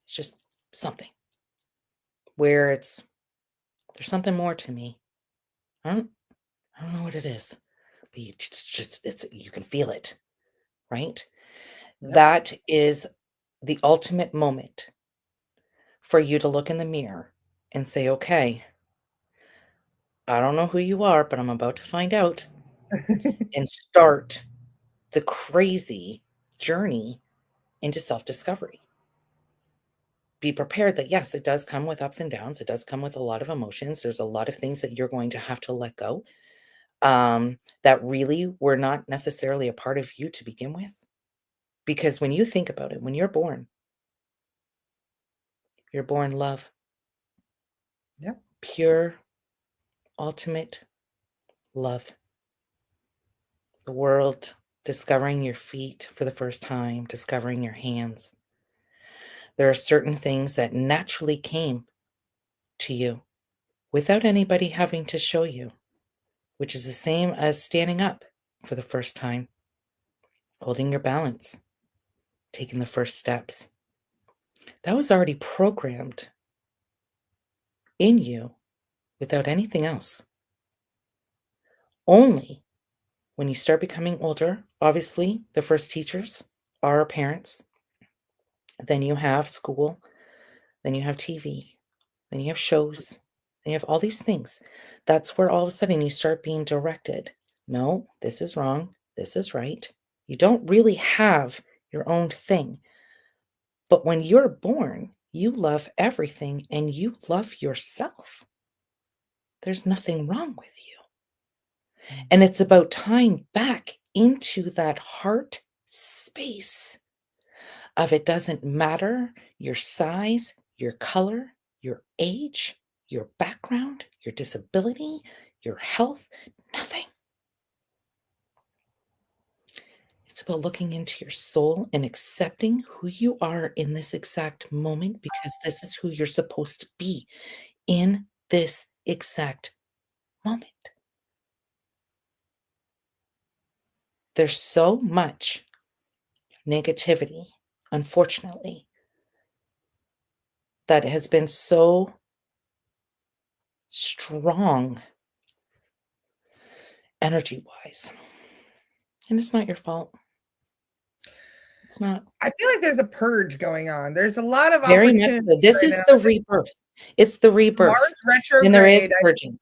It's just something where there's something more to me. I don't, I don't know what it is, but it's you can feel it, right? Yep. That is the ultimate moment for you to look in the mirror and say, okay, I don't know who you are, but I'm about to find out and start the crazy journey into self discovery. Be prepared that yes, it does come with ups and downs. It does come with a lot of emotions. There's a lot of things that you're going to have to let go that really were not necessarily a part of you to begin with. Because when you think about it, when you're born love, Yep. pure, ultimate love. The world, discovering your feet for the first time, discovering your hands. There are certain things that naturally came to you without anybody having to show you, which is the same as standing up for the first time, holding your balance, taking the first steps. That was already programmed in you without anything else. Only when you start becoming older, obviously, the first teachers are our parents. Then you have school, then you have TV, then you have shows, then you have all these things. That's where all of a sudden you start being directed. No, this is wrong. This is right. You don't really have your own thing. But when you're born, you love everything and you love yourself. There's nothing wrong with you. And it's about tying back into that heart space of it doesn't matter your size, your color, your age, your background, your disability, your health, nothing. It's about looking into your soul and accepting who you are in this exact moment because this is who you're supposed to be in this exact moment. There's so much negativity, unfortunately, that has been so strong energy wise. And it's not your fault. It's not. I feel like there's a purge going on. There's a lot of Very much opportunities so. This right is now. the rebirth. It's the rebirth. Mars And there is retrograde. purging.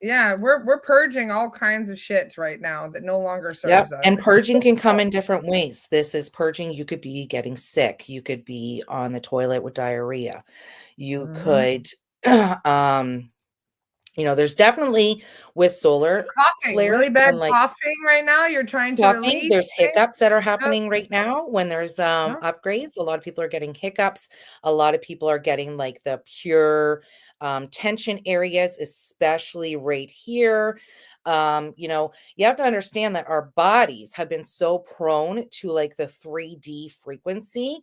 Yeah, we're purging all kinds of shit right now that no longer Yep. serves us. And purging can come in different ways. This is purging. You could be getting sick. You could be on the toilet with diarrhea. You Mhm. could, um, there's definitely with solar Coughing, flares really bad and like coughing right now. You're trying to coughing, release there's things. hiccups that are Yep, happening right now when there's, yep. upgrades. A lot of people are getting hiccups. A lot of people are getting, like, the pure, tension areas, especially right here. You have to understand that our bodies have been so prone to, like, the 3D frequency,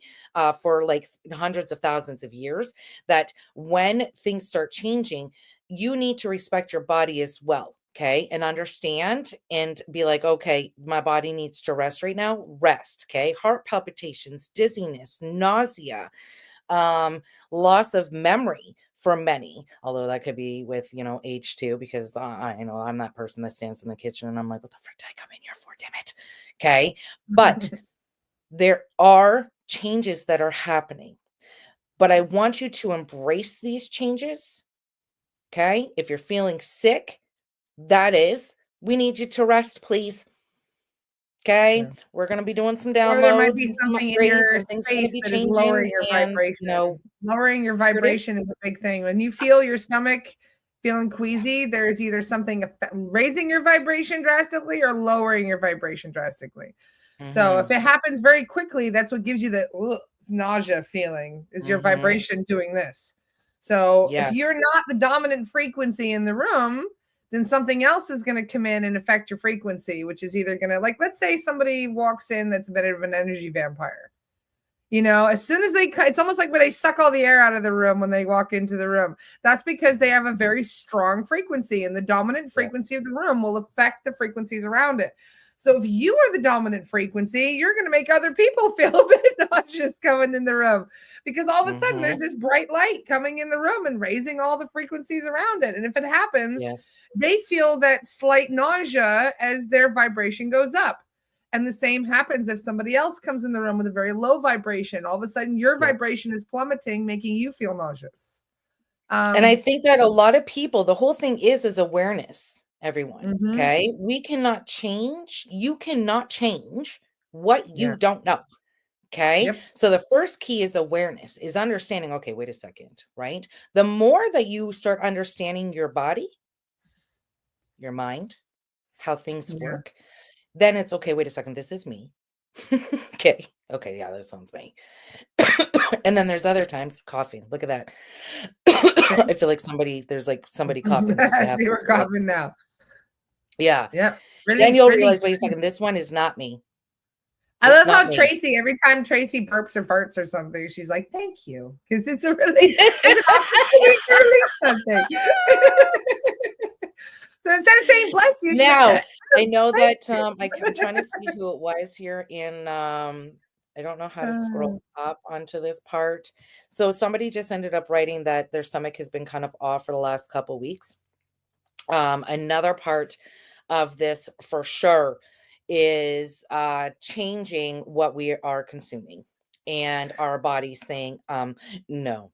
for, like, hundreds of thousands of years, that when things start changing, you need to respect your body as well. Okay. And understand and be like, okay, my body needs to rest right now. Rest. Okay. Heart palpitations, dizziness, nausea, um, loss of memory for many, although that could be with, age too, because I'm that person that stands in the kitchen and I'm like, what the frick did I come in here for? Damn it. Okay. But there are changes that are happening, but I Yes. want you to embrace these changes. Okay. If you're feeling sick, that is, we need you to rest, please. Okay, Yeah. we're gonna be doing some Or there might downloads be and some something in your upgrades, and things are gonna space be that is changing, lowering your and, vibration. Lowering your here it is. vibration is a big thing. When you feel your stomach feeling queasy, there's either something raising your vibration drastically or lowering your vibration drastically. So if Mhm, it happens very quickly, that's what gives you the nausea feeling is your mhm, vibration doing this. So if yes, you're not the dominant frequency in the room, then something else is going to come in and affect your frequency, which is either going to, like, let's say somebody walks in that's a bit of an energy vampire. As soon as it's almost like when they suck all the air out of the room when they walk into the room. That's because they have a very strong frequency, and the dominant yeah, frequency of the room will affect the frequencies around it. So if you are the dominant frequency, you're going to make other people feel a bit nauseous coming in the room because all of a sudden there's mhm, this bright light coming in the room and raising all the frequencies around it. And if it happens, yes, they feel that slight nausea as their vibration goes up. And the same happens if somebody else comes in the room with a very low vibration. All of a sudden, your yep. vibration is plummeting, making you feel nauseous. And I Um, think that a lot of people, the whole thing is awareness, everyone, mhm. okay? We cannot change you cannot change what Yeah. you don't know, okay? Yep. So the first key is awareness, is understanding, okay, wait a second, right? The more that you start understanding your body, your mind, how things Yeah. work, then it's, okay, wait a second, this is me. Okay. Okay, yeah, that sounds me. And then there's other times coughing. Look at that. Okay. I feel like there's like somebody coughing in this See, bathroom we're today. coughing now. Yeah. Yep. Then Release, you'll release, realize, wait a release. second, this one is not me. I It's love not how me. Tracy, every time Tracy burps or farts or something, she's like, thank you. Because it's a release. It's an opportunity to release something. So instead of saying bless you, she's like, Now, I know thank that, you. I'm trying to see who it was here in, I don't know how to scroll up onto this part. So somebody just ended up writing that their stomach has been kind of off for the last couple weeks. Another part of this for sure is changing what we are consuming and our body saying, no,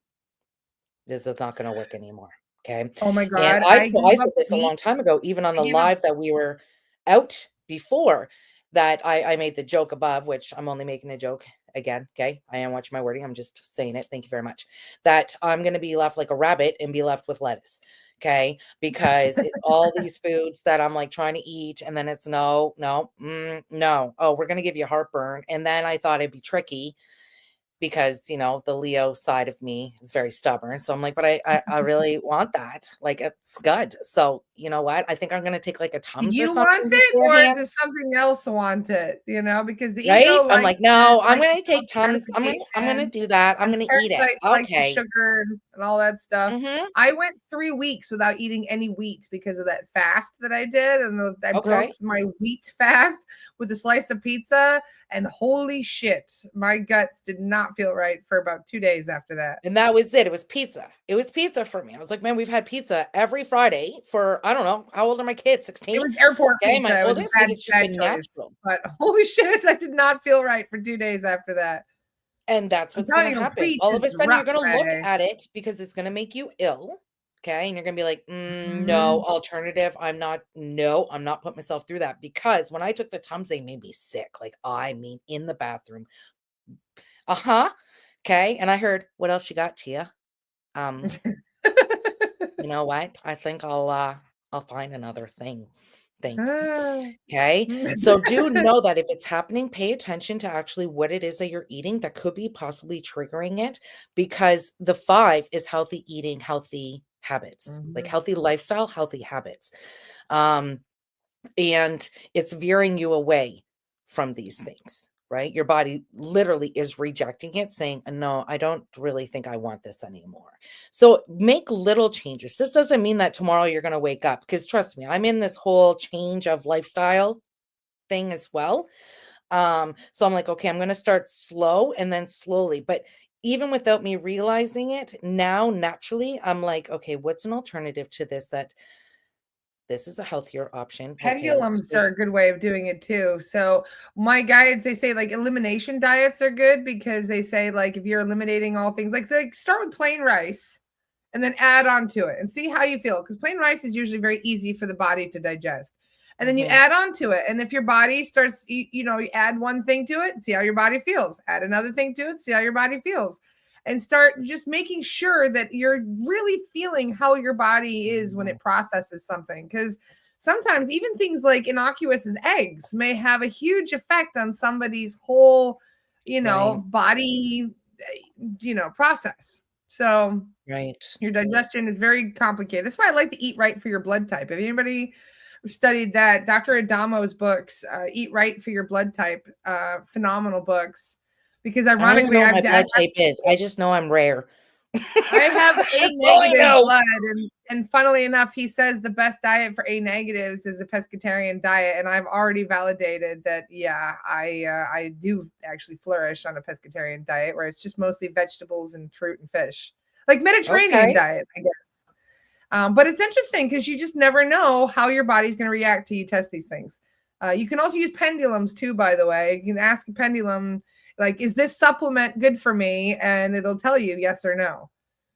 this is not going to work anymore. Okay. Oh my And God. I said this a long time ago, even on I the gave up live that we were out before, that I made the joke above, which I'm only making a joke again. Okay. I am watching my wording. I'm just saying it. Thank you very much. That I'm going to be left like a rabbit and be left with lettuce. Okay. Because it's all these foods that I'm like trying to eat. And then it's no, no, no. Oh, we're going to give you heartburn. And then I thought it'd be tricky because, the Leo side of me is very stubborn. So I'm like, but I really want that. Like, it's good. So you know what? I think I'm gonna take like a Do Tums or you want something it or beforehand. does something else want it? Because the Right? ego I'm like, likes the no, I'm likes gonna take Tums. I'm gonna gratification, do that. I'm and gonna eat it. parasites like the Okay. sugar and all that stuff. Mm-hmm. I went 3 weeks without eating any wheat because of that fast that I did, and I broke Okay. my wheat fast with a slice of pizza, and holy shit, my guts did not feel right for about 2 days after that. And that was it. It was pizza. It was pizza for me. I was like, man, we've had pizza every Friday for, I don't know, how old are my kids? It 16? was airport Okay. My pizza. It was a oldest, like bad it's just bad been choice, natural. but holy shit, I did not feel right for 2 days after that. And that's I'm what's gonna telling you, happen. wheat All of a is sudden, you're rough, gonna look Ray. at it because it's gonna make you ill, okay? And you're gonna be like, no, Mhm. alternative, I'm not putting myself through that." Because when I took the Tums, they made me sick, like, I mean, in the bathroom. Uh-huh, okay, and I heard, "What else you got, Tia?" Um, "You know what? I think I'll find another thing. Thanks." Ah. Okay. So do know that if it's happening, pay attention to actually what it is that you're eating that could be possibly triggering it, because the 5 is healthy eating, healthy habits, like Mhm. healthy lifestyle, healthy habits. Um, and it's veering you away from these things, right? Your body literally is rejecting it, saying, no, I don't really think I want this anymore. So make little changes. This doesn't mean that tomorrow you're going to wake up, because trust me, I'm in this whole change of lifestyle thing as well. So I'm like, okay, I'm going to start slow and then slowly. But even without me realizing it, now naturally, I'm like, okay, what's an alternative to this? That this is a healthier option. Okay, let's Pendulums do. are a good way of doing it too. So my guides, they say like elimination diets are good because they say like if you're eliminating all things like start with plain rice and then add on to it and see how you feel because plain rice is usually very easy for the body to digest. and then you Mhm. add on to it. And if your body starts, you add one thing to it, see how your body feels. Add another thing to it, see how your body feels. And start just making sure that you're really feeling how your body is when Mhm. it processes something. Because sometimes even things like innocuous as eggs may have a huge effect on somebody's whole, Right. body, process. So Right. your digestion is very complicated. That's why I like to eat right for your blood type. If anybody studied that, Dr. Adamo's books, Eat Right for Your Blood Type, phenomenal books. Because I don't even ironically, know what my blood type is. I just know I'm rare. I have A That's all I negative know. blood, and funnily enough, he says the best diet for A negatives is a pescatarian diet, and I've already validated that. Yeah, I do actually flourish on a pescatarian diet where it's just mostly vegetables and fruit and fish, like Mediterranean Okay. diet, I guess. But it's interesting because you just never know how your body's going to react till you test these things. You can also use pendulums too, by the way. You can ask a pendulum, like, is this supplement good for me? And it'll tell you yes or no.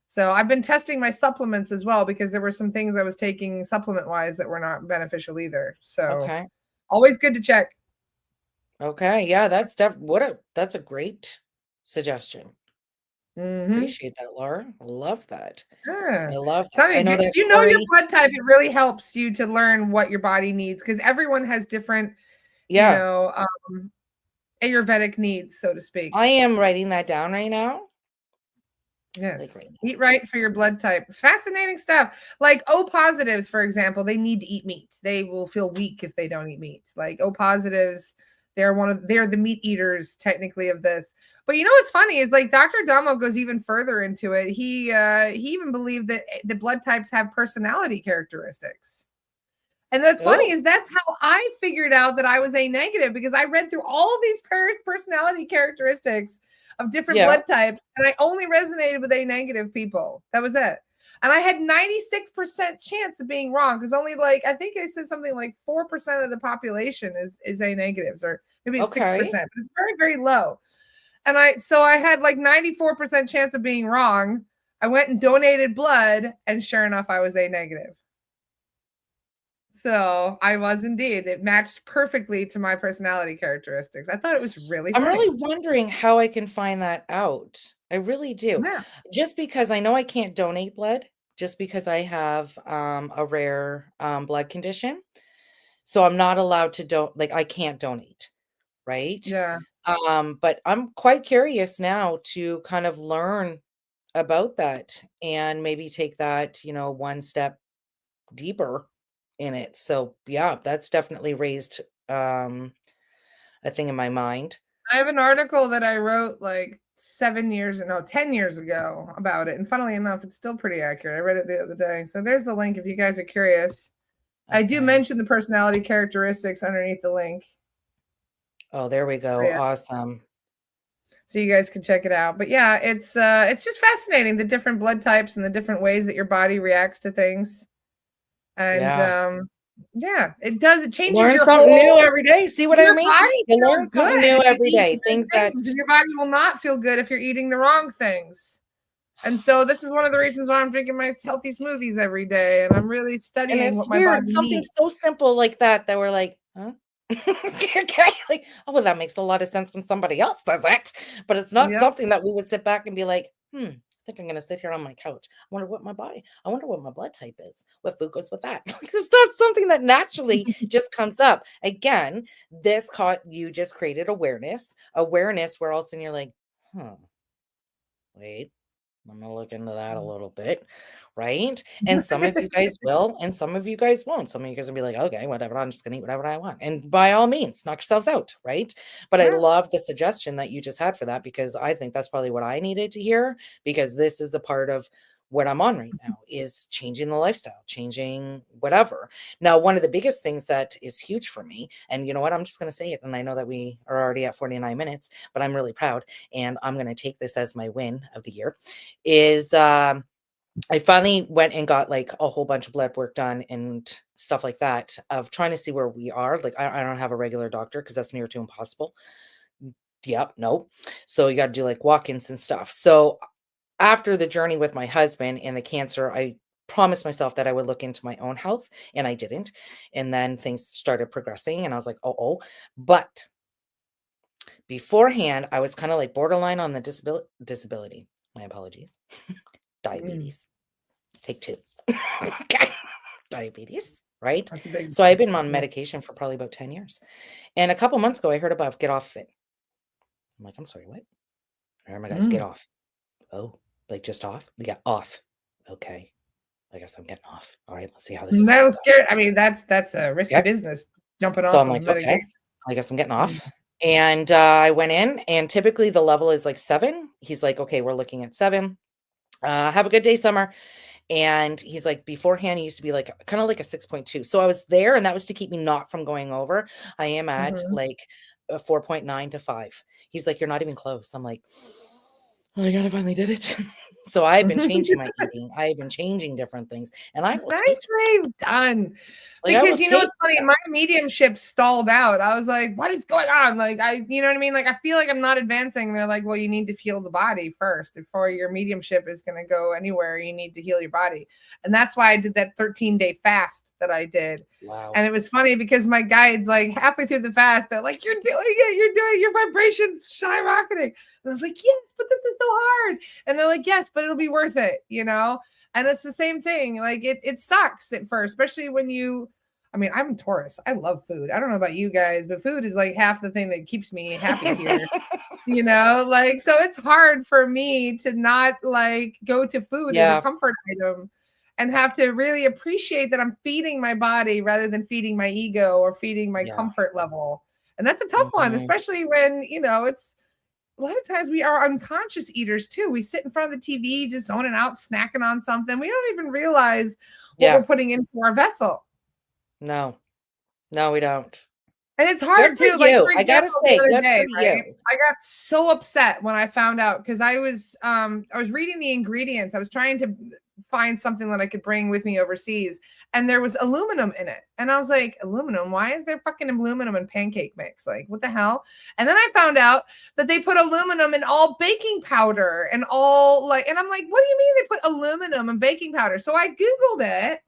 So I've been testing my supplements as well because there were some things I was taking supplement wise that were not beneficial either. So Okay. always good to check. Okay. Yeah, that's a great suggestion. Mm-hmm. Appreciate that, Laura. I love that. Yeah. I love that. Tell you, I know if that you know your Corey. blood type, it really helps you to learn what your body needs because everyone has different, you Yeah, know, Ayurvedic needs, so to speak. I am writing that down right now. Like Yes. right now. Eat right for your blood type. It's fascinating stuff. Like O positives, for example, they need to eat meat. They will feel weak if they don't eat meat. Like O positives, they're the meat eaters technically of this. But you know what's funny is like Dr. Damo goes even further into it. He even believed that the blood types have personality characteristics. And that's funny Oh, is that's how I figured out that I was A negative because I read through all of these personality characteristics of different yeah. blood types and I only resonated with A negative people. That was it. And I had 96% chance of being wrong because only like I think I said something like 4% of the population is A negatives or maybe it's Okay. 6%, but it's very, very low. And I had like 94% chance of being wrong. I went and donated blood, and sure enough, I was A negative. So I was indeed. It matched perfectly to my personality characteristics. I thought it was really I'm really funny. wondering how I can find that out. I really do. Yeah. Just because I know I can't donate blood, just because I have a rare blood condition. So I'm not allowed to like I can't donate, right? Yeah. But I'm quite curious now to kind of learn about that and maybe take that, one step deeper in it. So yeah, that's definitely raised a thing in my mind. I have an article that I wrote like 10 years ago about it. And funnily enough, it's still pretty accurate. I read it the other day. So there's the link if you guys are curious. I do Okay. mention the personality characteristics underneath the link. Oh, there we So go. yeah. Awesome. So you guys can check it out. But yeah, it's just fascinating the different blood types and the different ways that your body reacts to things. And Yeah. yeah, it does. It changes Learn your something new whole. every day. See what I Your mean? body You feels learn something good new if you every eat day. the good Things that things, and your body will not feel good if you're eating the wrong things. And so this is one of the reasons why I'm drinking my healthy smoothies every day, and I'm really and studying it's what my weird. body Something needs. so simple like that we're like, huh? Okay, like, oh, well, that makes a lot of sense when somebody else does it, but it's not Yep. something that we would sit back and be like, I think I'm gonna sit here on my couch. I wonder what my blood type is. What food goes with that? It's not something that naturally just comes up. Again, this caught you just created awareness where all of a sudden you're like, huh, wait, I'm gonna look into that a little bit, right? And some of you guys will, and some of you guys won't. Some of you guys will be like, okay, whatever, I'm just gonna eat whatever I want. And by all means, knock yourselves out, right? But I Yeah. love the suggestion that you just had for that because I think that's probably what I needed to hear because this is a part of what I'm on right now is changing the lifestyle, changing whatever. Now, one of the biggest things that is huge for me, and you know what, I'm just gonna say it, and I know that we are already at 49 minutes, but I'm really proud, and I'm gonna take this as my win of the year is I finally went and got like a whole bunch of blood work done and stuff like that of trying to see where we are. Like I don't have a regular doctor because that's near to impossible. Yep, no. So you got to do like walk-ins and stuff. So after the journey with my husband and the cancer, I promised myself that I would look into my own health, and I didn't. And then things started progressing, and I was like, oh. But beforehand, I was kind of like borderline on the disability. My apologies. Mm, Diabetes. Take two. Okay. Diabetes, right? that's a big So I've been on yeah. medication for probably about 10 years. And a couple months ago, I heard about get off it. I'm like, I'm sorry, what? I heard my guys get Mm. off. Oh, like just off? Yeah, off. Okay. I guess I'm getting off. All right, let's see how this is That gonna was go. scary. I mean, that's a risky Okay. business, jumping So off I'm of like, okay, medication. I guess I'm getting Mm. off. And I went in, and typically the level is like 7. He's like, okay, we're looking at 7. Have a good day, Summer. And he's like, beforehand, he used to be like kind of like a 6.2. So I was there, and that was to keep me not from going over. I am at Mhm. like a 4.9 to 5. He's like, you're not even close. I'm like, oh my God, I finally did it. So I've been changing my eating. I've been changing different things, and I will take it. Nicely done. Like, I will Because you know take what's funny? that. My mediumship stalled out. I was like, what is going on? Like, you know what I mean? Like, I feel like I'm not advancing. They're like, well, you need to heal the body first before your mediumship is going to go anywhere. You need to heal your body. And that's why I did that 13-day fast that I did. Wow. And it was funny because my guides, like halfway through the fast, they're like, you're doing it. You're doing your vibrations skyrocketing. And I was like, yes, but this is so hard. And they're like, yes, but it'll be worth it, you know? And it's the same thing. Like it sucks at first, especially when I mean, I'm a Taurus. I love food. I don't know about you guys, but food is like half the thing that keeps me happy here. You know, like so it's hard for me to not like go to food as a Yeah. comfort item and have to really appreciate that I'm feeding my body rather than feeding my ego or feeding my Yeah. comfort level. And that's a tough one, Mhm. especially when, it's a lot of times we are unconscious eaters too. We sit in front of the TV, just zoning out, snacking on something. We don't even realize what we're Yeah. putting into our vessel. No. No, we don't. And it's Good hard for too. Like, you. for I gotta example, the say, other good day, for right? you. I got so upset when I found out because I was reading the ingredients. I was trying to find something that I could bring with me overseas, and there was aluminum in it. And I was like, aluminum? Why is there fucking aluminum in pancake mix? Like, what the hell? And then I found out that they put aluminum in all baking powder and all like, and I'm like, what do you mean they put aluminum in baking powder? So I Googled it.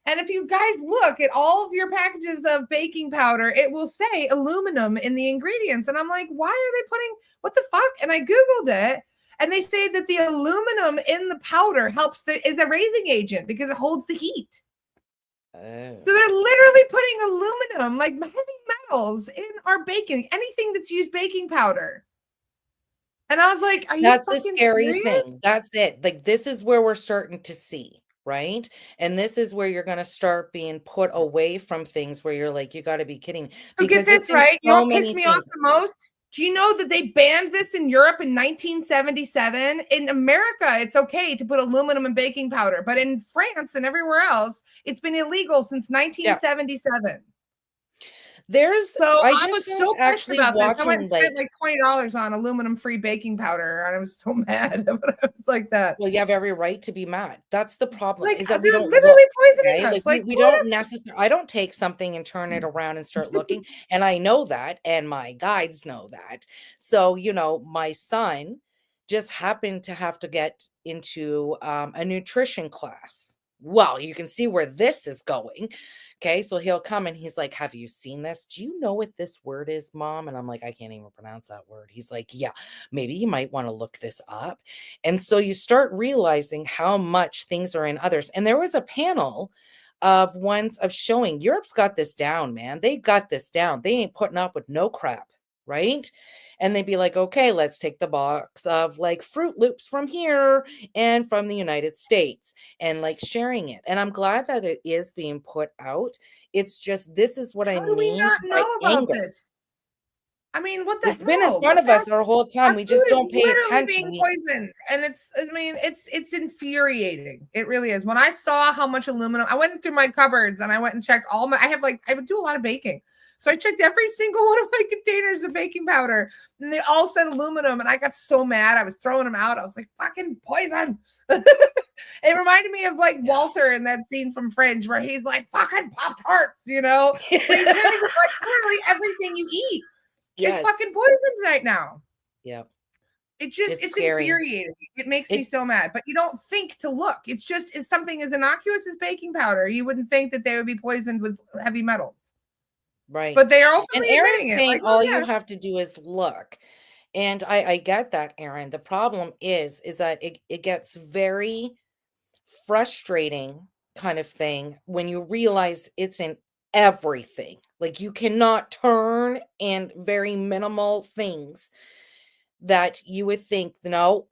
And if you guys look at all of your packages of baking powder, it will say aluminum in the ingredients. And I'm like, why are they putting what the fuck? And I Googled it. And they say that the aluminum in the powder is a raising agent because it holds the heat. So Oh. they're literally putting aluminum, like heavy metals, in our baking, anything that's used baking powder. And I was like, are you That's the fucking scary thing. serious? That's it. Like, this is where we're starting to see, right? And this is where you're gonna start being put away from things where you're like, "You gotta be kidding me," So get because it's this in right. You know so what pissed many me off things. the most? Do you know that they banned this in Europe in 1977? In America, it's okay to put aluminum in baking powder, but in France and everywhere else, it's been illegal since Yeah. 1977. There's So I I just was finished so pissed actually about this. I went and watching, spent like, like $20 on aluminum-free baking powder, and I was so mad. But I was like that. well, you have every right to be mad. That's the problem, Like is that we they're don't look, literally poisoning okay? Like, us. we Like we what don't necessarily. I don't take something and turn it around and start looking, and I know that, and my guides know that. So, my son just happened to have to get into, a nutrition class. Well, you can see where this is going. Okay, so he'll come and he's like, "Have you seen this? Do you know what this word is, Mom?" And I'm like, "I can't even pronounce that word." He's like, "Yeah, maybe you might wanna look this up." And so you start realizing how much things are in others. And there was a panel of ones of showing Europe's got this down, man. They got this down. They ain't putting up with no crap, right? And they'd be like, okay, let's take the box of like Fruit Loops from here and from the United States and like sharing it. And I'm glad that it is being put out. It's just, this is what I how do we mean not by know about anger. this? I mean, what the It's been in hell? front What of the us our whole time. Our We food just is don't pay literally attention. being poisoned, and it's infuriating. It really is. When I saw how much aluminum, I went through my cupboards and I went and checked all my. I would do a lot of baking, so I checked every single one of my containers of baking powder, and they all said aluminum, and I got so mad. I was throwing them out. I was like, "Fucking poison!" It reminded me of like Yeah. Walter in that scene from Fringe where he's like, "Fucking Pop Tarts," you know. But he's kind of like literally everything you eat is Yes. fucking poisoned right now. Yeah. It's it's scary. infuriating. It makes me It so mad. But you don't think to look. It's something as innocuous as baking powder. You wouldn't think that they would be poisoned with heavy metals. But Right. they are And openly Aaron's admitting it. saying Like, oh all you yeah. have to do is look. And I get that, Aaron. The problem is that it gets very frustrating kind of thing when you realize it's in everything. Like you cannot turn and very minimal things that you would think, no,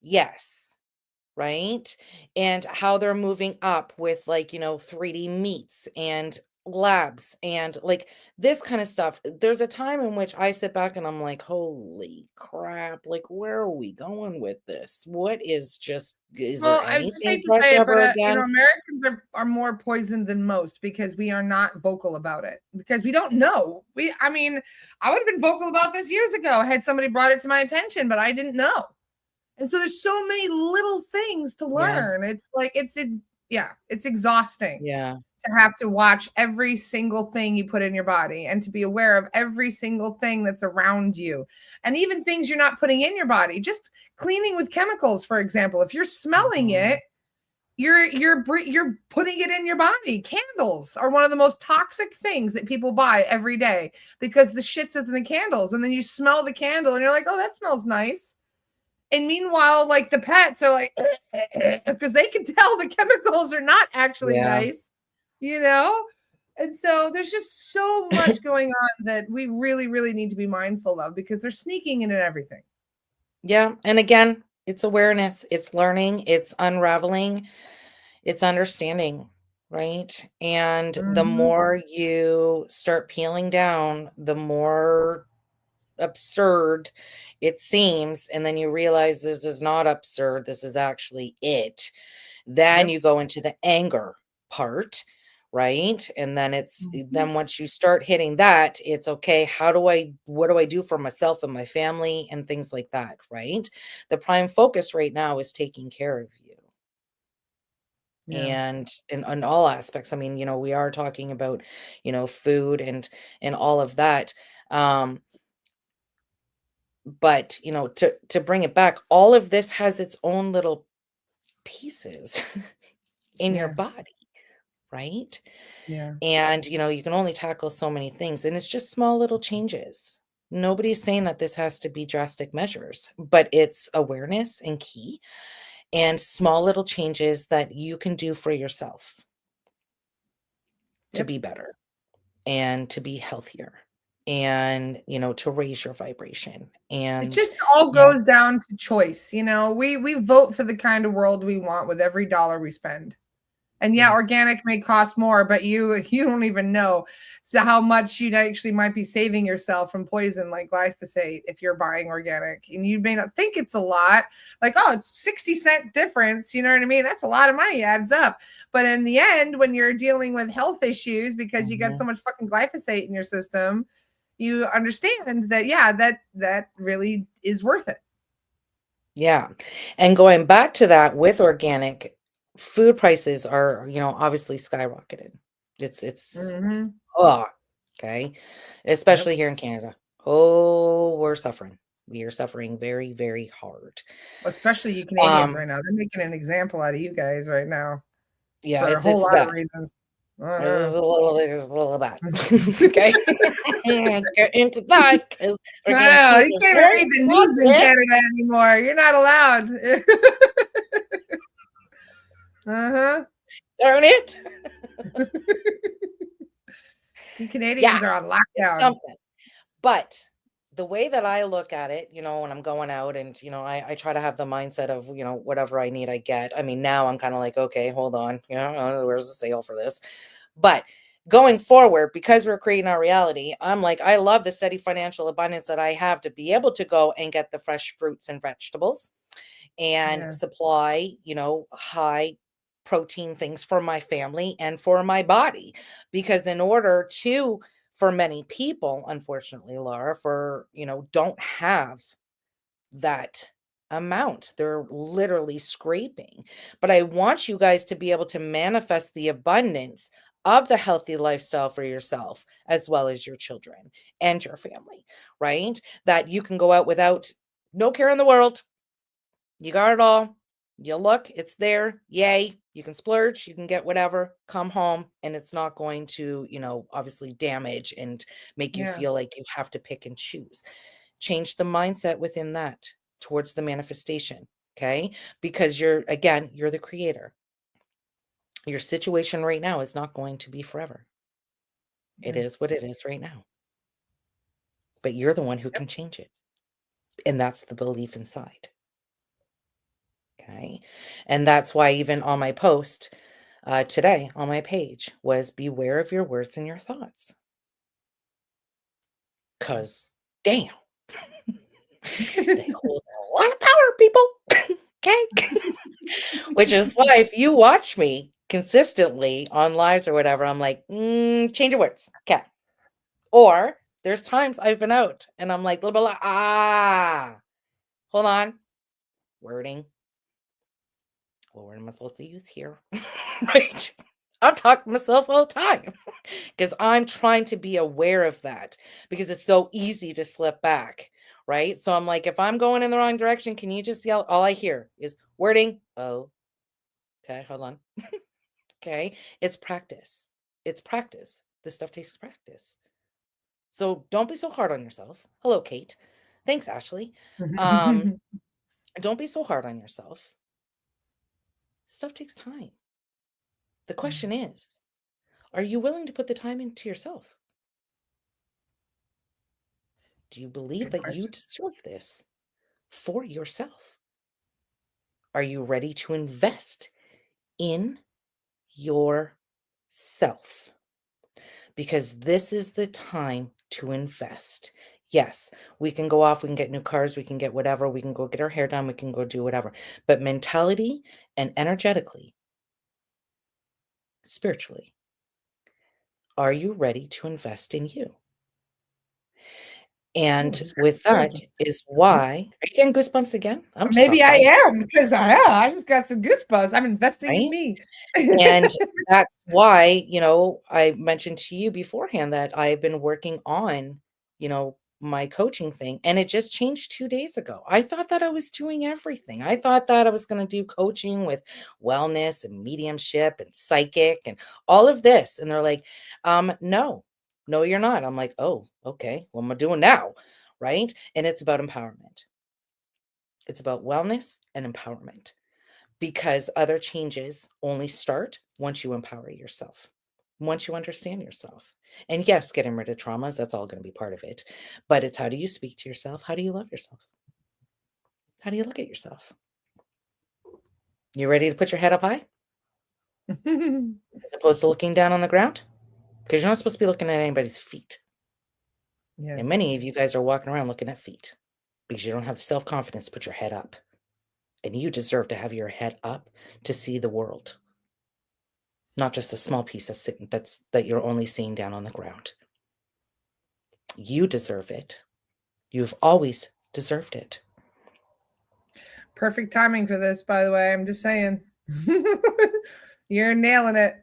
yes, right? And how they're moving up with like, 3D meats and labs and like this kind of stuff. There's a time in which I sit back and I'm like, holy crap, like where are we going with this? Is there Well, I just anything hate to fresh say it, but ever you know, again? Americans are more poisoned than most because we are not vocal about it because we don't know. I mean, I would have been vocal about this years ago had somebody brought it to my attention, but I didn't know. And so there's so many little things to Yeah. learn. It's like yeah, it's exhausting Yeah. to have to watch every single thing you put in your body and to be aware of every single thing that's around you. And even things you're not putting in your body. Just cleaning with chemicals, for example. If you're smelling Mhm. it, you're putting it in your body. Candles are one of the most toxic things that people buy every day because the shit's in the candles and then you smell the candle and you're like, "Oh, that smells nice." And meanwhile, like the pets are like, because they can tell the chemicals are not actually Yeah. nice, you know? And so there's just so much going on that we really, really need to be mindful of because they're sneaking in at everything. Yeah. And again, it's awareness, it's learning, it's unraveling, it's understanding, right? And the Mhm. more you start peeling down, the more absurd it seems. And then you realize this is not absurd, this is actually it. Then Yep. you go into the anger part, right? And Mhm. then once you start hitting that, it's okay, what do I do for myself and my family and things like that, right? The prime focus right now is taking care of you. Yeah. And in all aspects. I mean, we are talking about, food and all of that. Um, but to bring it back, all of this has its own little pieces in your Yeah. body, right? Yeah. And, you can only tackle so many things, and it's just small little changes. Nobody's saying that this has to be drastic measures, but it's awareness and key and small little changes that you can do for yourself to Yep. be better and to be healthier and, to raise your vibration. It And just all yeah, goes down to choice, you know? We vote for the kind of world we want with every dollar we spend. And yeah, yeah, organic may cost more, but you don't even know so how much you actually might be saving yourself from poison like glyphosate if you're buying organic. And you may not think it's a lot, like, oh, it's 60 cents difference. You know what I mean? That's a lot of money, adds up. But in the end, when you're dealing with health issues because you got so mhm, much fucking glyphosate in your system, you understand that yeah, that really is worth it. yeah. And going back to that with organic, food prices are, obviously skyrocketed. It's Hmm. oh, okay. Yep. Especially here in Canada. Oh, we're suffering. We are suffering very, very hard. Especially you Canadians Um, right now. They're making an example out of you guys right now. yeah, For a whole it's lot of bad. reasons. I It's a little bad. Okay. Get into that because we're gonna know, keep you it can't even very read the news in positive. Canada anymore. You're not allowed. Uh-huh. Darn it. You Yeah, Canadians are on it's lockdown. something. But the way that I look at it, when I'm going out and, I try to have the mindset of, whatever I need, I get. I mean, now I'm kind of like, okay, hold on, where's the sale for this? But going forward, because we're creating our reality, I'm like, I love the steady financial abundance that I have to be able to go and get the fresh fruits and vegetables and Yeah. supply, high protein things for my family and for my body. Because in order to, for many people, unfortunately, Laura, don't have that amount. They're literally scraping. But I want you guys to be able to manifest the abundance of the healthy lifestyle for yourself as well as your children and your family, right? That you can go out without No care in the world. You got it all. You look, it's there. Yay. You can splurge, you can get whatever, come home, and it's not going to, obviously damage and make you Yeah. feel like you have to pick and choose. Change the mindset within that towards the manifestation. Okay. Because you're the creator. Your situation right now is not going to be forever. It Yeah. is what it is right now. But you're the one who Yep. can change it. And that's the belief inside. Okay. And that's why even on my post today on my page was beware of your words and your thoughts. Because damn, they hold a lot of power, people. Okay. Which is why if you watch me consistently on lives or whatever, I'm like, change your words. Okay. Or there's times I've been out and I'm like, blah, blah, blah, hold on. Wording. What word am I supposed to use here? Right? I'm talking to myself all the time because I'm trying to be aware of that because it's so easy to slip back. Right. So I'm like, if I'm going in the wrong direction, can you just yell? All I hear is wording. Oh, okay. Hold on. Okay. It's practice. It's practice. This stuff takes practice. So don't be so hard on yourself. Hello, Kate. Thanks, Ashley. Um, don't be so hard on yourself. Stuff takes time. The Yeah. question is, are you willing to put the time into yourself? Do you believe Good that you question. deserve this for yourself? Are you ready to invest in yourself? Because this is the time to invest. Yes, we can go off, we can get new cars, we can get whatever, we can go get our hair done, we can go do whatever. But mentality and energetically, spiritually, are you ready to invest in you? Oh, I And just got with that chills. is Mhm. why, are you getting goosebumps again? I'm just on Maybe I fire, am because I just got some goosebumps. I'm investing in right? me. And that's why, I mentioned to you beforehand that I've been working on, my coaching thing, and it just changed 2 days ago. I thought that I was doing everything. I thought that I was gonna do coaching with wellness and mediumship and psychic and all of this, and they're like, No. No, you're not." I'm like, "Oh, okay. What am I doing now?" Right? And it's about empowerment. It's about wellness and empowerment because other changes only start once you empower yourself, once you understand yourself. And yes, getting rid of traumas, that's all going to be part of it. But it's how do you speak to yourself? How do you love yourself? How do you look at yourself? You ready to put your head up high as opposed to looking down on the ground? Because you're not supposed to be looking at anybody's feet. And Yes. many of you guys are walking around looking at feet because you don't have self confidence to put your head up. And you deserve to have your head up to see the world, not just a small piece that you're only seeing down on the ground. You deserve it. You've always deserved it. Perfect timing for this, by the way. I'm just saying. You're nailing it.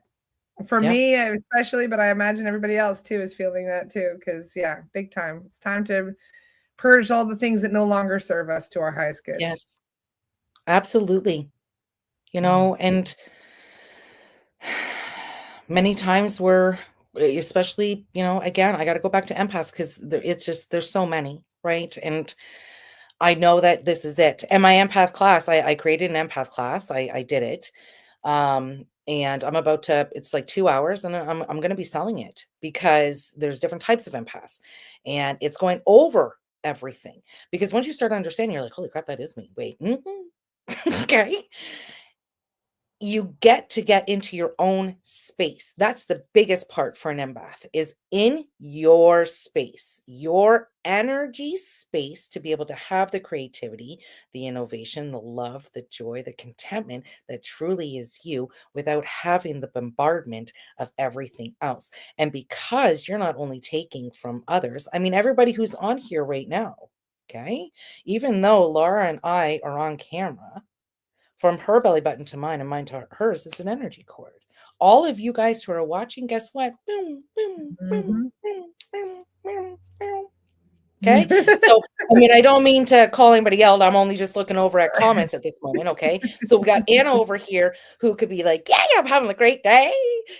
For Yep. me, especially, but I imagine everybody else too is feeling that too. Because, yeah, big time. It's time to purge all the things that no longer serve us to our highest good. Yes. Absolutely. Mhm. And many times we're especially, again, I got to go back to empaths because it's just there's so many, right? And I know that this is it. And my empath class, I created an empath class. I did it. And I'm about to, it's like 2 hours and I'm going to be selling it because there's different types of empaths and it's going over everything. Because once you start understanding, you're like, holy crap, that is me. Wait. Okay. You get into your own space. That's the biggest part for an empath is in your space, your energy space to be able to have the creativity, the innovation, the love, the joy, the contentment that truly is you without having the bombardment of everything else. And because you're not only taking from others, I mean, everybody who's on here right now, okay, even though Laura and I are on camera, from her belly button to mine and mine to hers is an energy cord. All of you guys who are watching, guess what? Boom, boom, boom, Mhm. boom, boom, boom, boom. Okay. So I mean, I don't mean to call anybody out. I'm only just looking over at comments at this moment, okay? So we got Anna over here who could be like, "Yeah, I'm having a great day."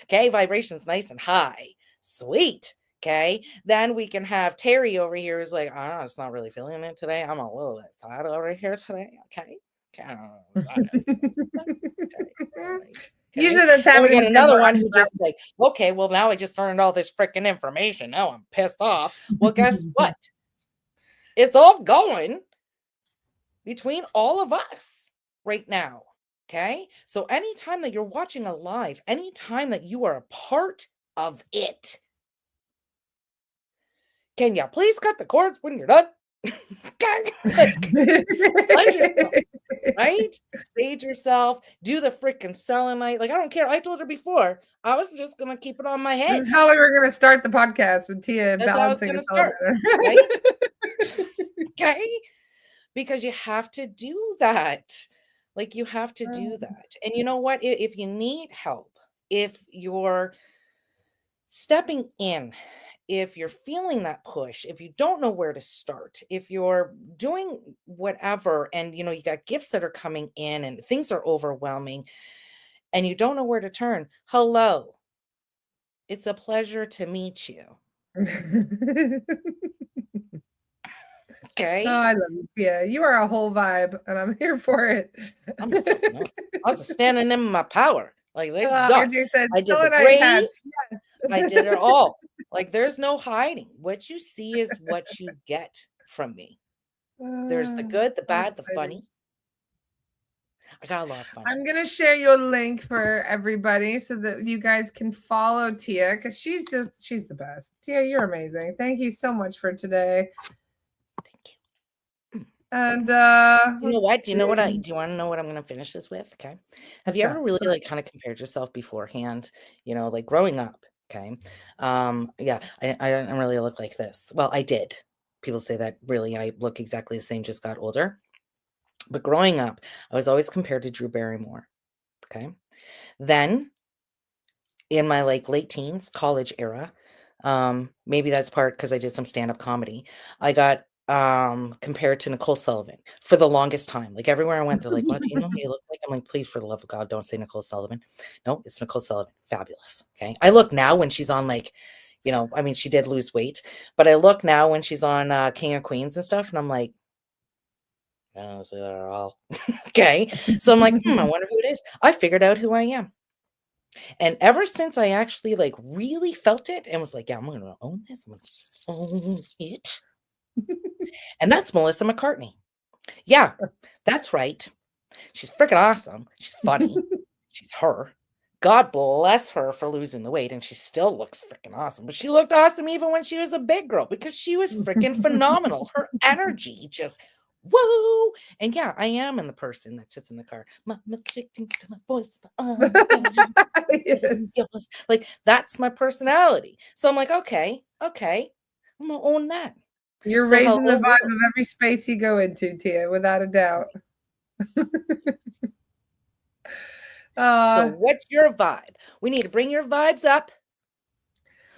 Okay, vibration's nice and high. Sweet. Okay. Then we can have Terry over here who's like, I don't know, it's not really feeling it today. I'm a little bit tired over here today. Okay. Okay. I don't know what that is. Okay. All right. Okay. Usually that's Then we happening got because another one who just like, okay, well, now I just learned all this freaking information. Now I'm pissed off. Well, guess what? It's all going between all of us right now. Okay. So anytime that you're watching a live, anytime that you are a part of it, can you please cut the cords when you're done? Okay. Like, cleanse yourself, right? Sage yourself, do the freaking selenite. Like, I don't care. I told her before, I was just gonna keep it on my This head. is how we were gonna start the podcast with Tia That's how I was balancing a gonna start, celebrator. right? Okay. Because you have to do that. Like, you have to do that. And you know what? If you need help, if you're stepping in, if you're feeling that push, if you don't know where to start, if you're doing whatever and you got gifts that are coming in and things are overwhelming and you don't know where to turn, hello. It's a pleasure to meet you. Oh, Okay? I love you, Tia. You are a whole vibe, and I'm here for it. I'm just no, I was standing in my power. Like, let's done. Andrew says, I did the "Selenite hats." grays, I did it all. Like, there's no hiding. What you see is what you get from me. There's the good, the So bad, the excited. funny. I got a lot of fun. I'm gonna share your link for everybody so that you guys can follow Tia because she's the best. Tia, you're amazing. Thank you so much for today. Thank you. And You know let's what? Do you know what see. do you wanna know what I'm gonna finish this with? Okay. Have What's you ever that? really, like, kinda compared yourself beforehand, like, growing up, okay? Yeah, I didn't really look like this. Well, I did. People say that really I look exactly the same, just got older. But growing up, I was always compared to Drew Barrymore, okay? Then in my, like, late teens, college era, maybe that's part because I did some stand-up comedy, I got, compared to Nicole Sullivan for the longest time. Like, everywhere I went, they're like, "What, do you know who you look like?" I'm like, "Please, for the love of God, don't say Nicole Sullivan." No, it's Nicole Sullivan. Fabulous, okay? I look now when she's on, like, I mean, she did lose weight, but I look now when she's on, King of Queens and stuff, and I'm like, "I don't see that at all." Okay? So I'm like, I wonder who it is." I figured out who I am. And ever since I actually, like, really felt it and was like, "Yeah, I'm gonna own this, I'm gonna own it," and that's Melissa McCartney. Yeah, that's right. She's freaking awesome. She's funny. She's her. God bless her for losing the weight, and she still looks freaking awesome, but she looked awesome even when she was a big girl because she was freaking phenomenal. Her energy just woo! And yeah, I am in the person that sits in the car. Mama chicken to my boys. Yes. Like, that's my personality. So I'm like, "Okay, okay, I'm gonna own that." You're So raising the hello vibe world. of every space you go into, Tia, without a doubt. So Uh, what's your vibe? We need to bring your vibes up.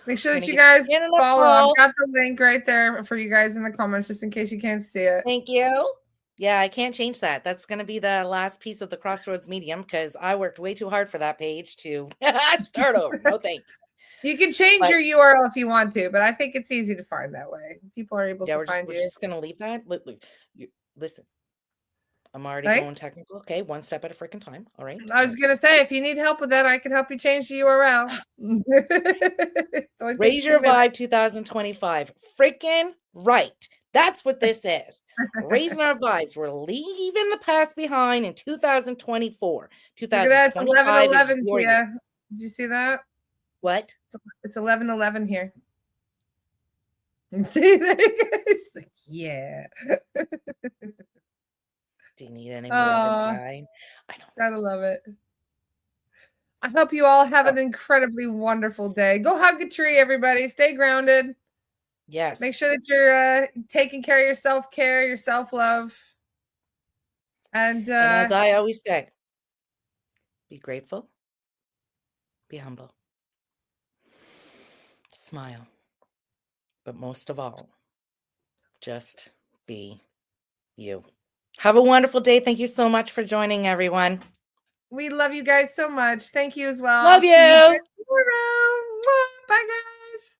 Make sure We're that gonna you get you guys standing up follow. I've tall. got the link right there for you guys in the comments, just in case you can't see it. Thank you. Yeah, I can't change that. That's gonna be the last piece of the Crossroads medium because I worked way too hard for that page to start over. No, thank you. You can change But your URL if you want to, but I think it's easy to find that way. People are able yeah, to we're just find we're you. just gonna leave that. Listen, I'm already Right? going technical. Okay, one step at a freaking time. All right. I All was right. gonna say, if you need help with that, I can help you change the URL. Only takes Raise 2 Your minutes. Vibe 2025. Freaking right. That's what this is. Raising our vibes. We're leaving the past behind in 2024. Look at that, it's 2025 is 11:11, your year. Tia. Did you see that? What? It's 11:11 here. See, there you go. She's like, yeah. Do you need any more of a Oh, sign? I don't gotta think love it. I hope you all have so. an incredibly wonderful day. Go hug a tree, everybody. Stay grounded. Make Yes. sure that you're taking care of your self care, your self love, and And as I always say, be grateful, be humble, smile, but most of all, just be you. Have a wonderful day. Thank you so much for joining, everyone. We love you guys so much. Thank you as well. I'll Love see you you. guys tomorrow. Mwah. Bye, guys.